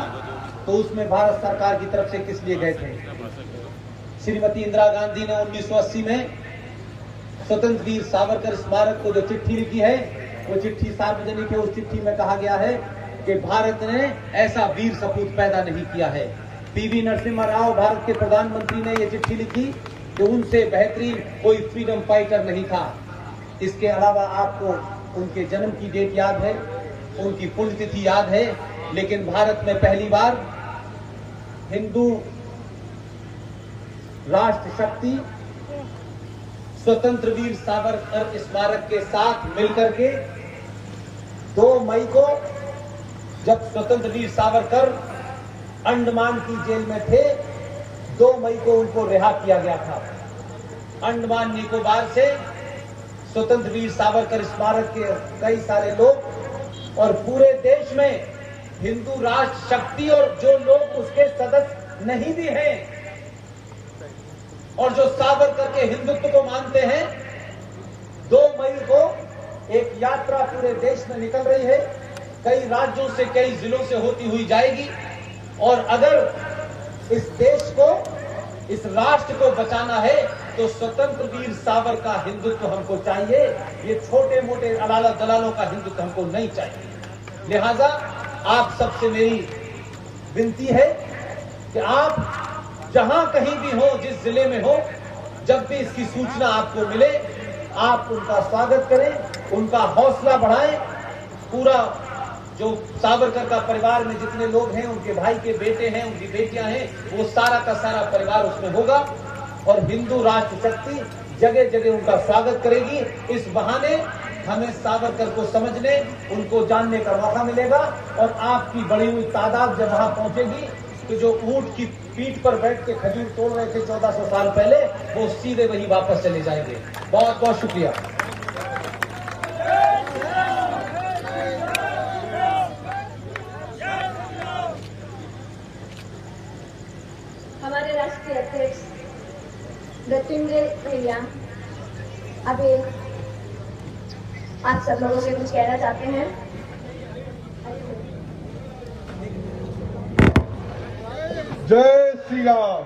तो उसमें भारत सरकार की तरफ से किस लिए गए थे? श्रीमती इंदिरा गांधी ने 1980 में स्वतंत्र वीर सावरकर स्मारक को जो चिट्ठी लिखी है, वो चिट्ठी सार्वजनिक है। उस चिट्ठी में कहा गया है कि भारत ने ऐसा वीर सपूत पैदा नहीं किया है। पीवी नरसिम्हा राव भारत के प्रधानमंत्री ने ये चिट्ठी लिखी कि उनसे बेहतरीन कोई फ्रीडम फाइटर नहीं था। इसके अलावा आपको उनके जन्म की डेट याद है, उनकी पुण्यतिथि याद है, लेकिन भारत में पहली बार हिंदू राष्ट्र शक्ति स्वतंत्र वीर सावरकर स्मारक के साथ मिलकर के 2 मई को, जब स्वतंत्र वीर सावरकर अंडमान की जेल में थे, 2 मई को उनको रिहा किया गया था। अंडमान निकोबार से स्वतंत्र वीर सावरकर स्मारक के कई सारे लोग और पूरे देश में हिंदू राष्ट्र शक्ति और जो लोग उसके सदस्य नहीं भी हैं और जो सावरकर के हिंदुत्व को मानते हैं, 2 मई को एक यात्रा पूरे देश में निकल रही है। कई राज्यों से, कई जिलों से होती हुई जाएगी। और अगर इस देश को, इस राष्ट्र को बचाना है तो स्वतंत्र वीर सावरकर का हिंदुत्व हमको चाहिए। ये छोटे मोटे अलाला दलालों का हिंदुत्व हमको नहीं चाहिए। लिहाजा आप सबसे मेरी विनती है कि आप जहां कहीं भी हो, जिस जिले में हो, जब भी इसकी सूचना आपको मिले, आप उनका स्वागत करें, उनका हौसला बढ़ाएं। पूरा जो सावरकर का परिवार में जितने लोग हैं, उनके भाई के बेटे हैं, उनकी बेटियां हैं, वो सारा का सारा परिवार उसमें होगा और हिंदू राष्ट्र शक्ति जगह जगह उनका स्वागत करेगी। इस बहाने हमें सावरकर को समझने, उनको जानने का मौका मिलेगा। और आपकी बढ़ी हुई तादाद जब वहां पहुंचेगी तो जो ऊंट की पीठ पर बैठ के खजूर तोड़ रहे थे 1400 साल पहले, वो सीधे वही वापस चले जाएंगे। बहुत बहुत शुक्रिया। हमारे राष्ट्रीय अध्यक्ष मृत्युंजय भैया अभी आप सब लोगों से कुछ कहना चाहते हैं। जय श्री राम।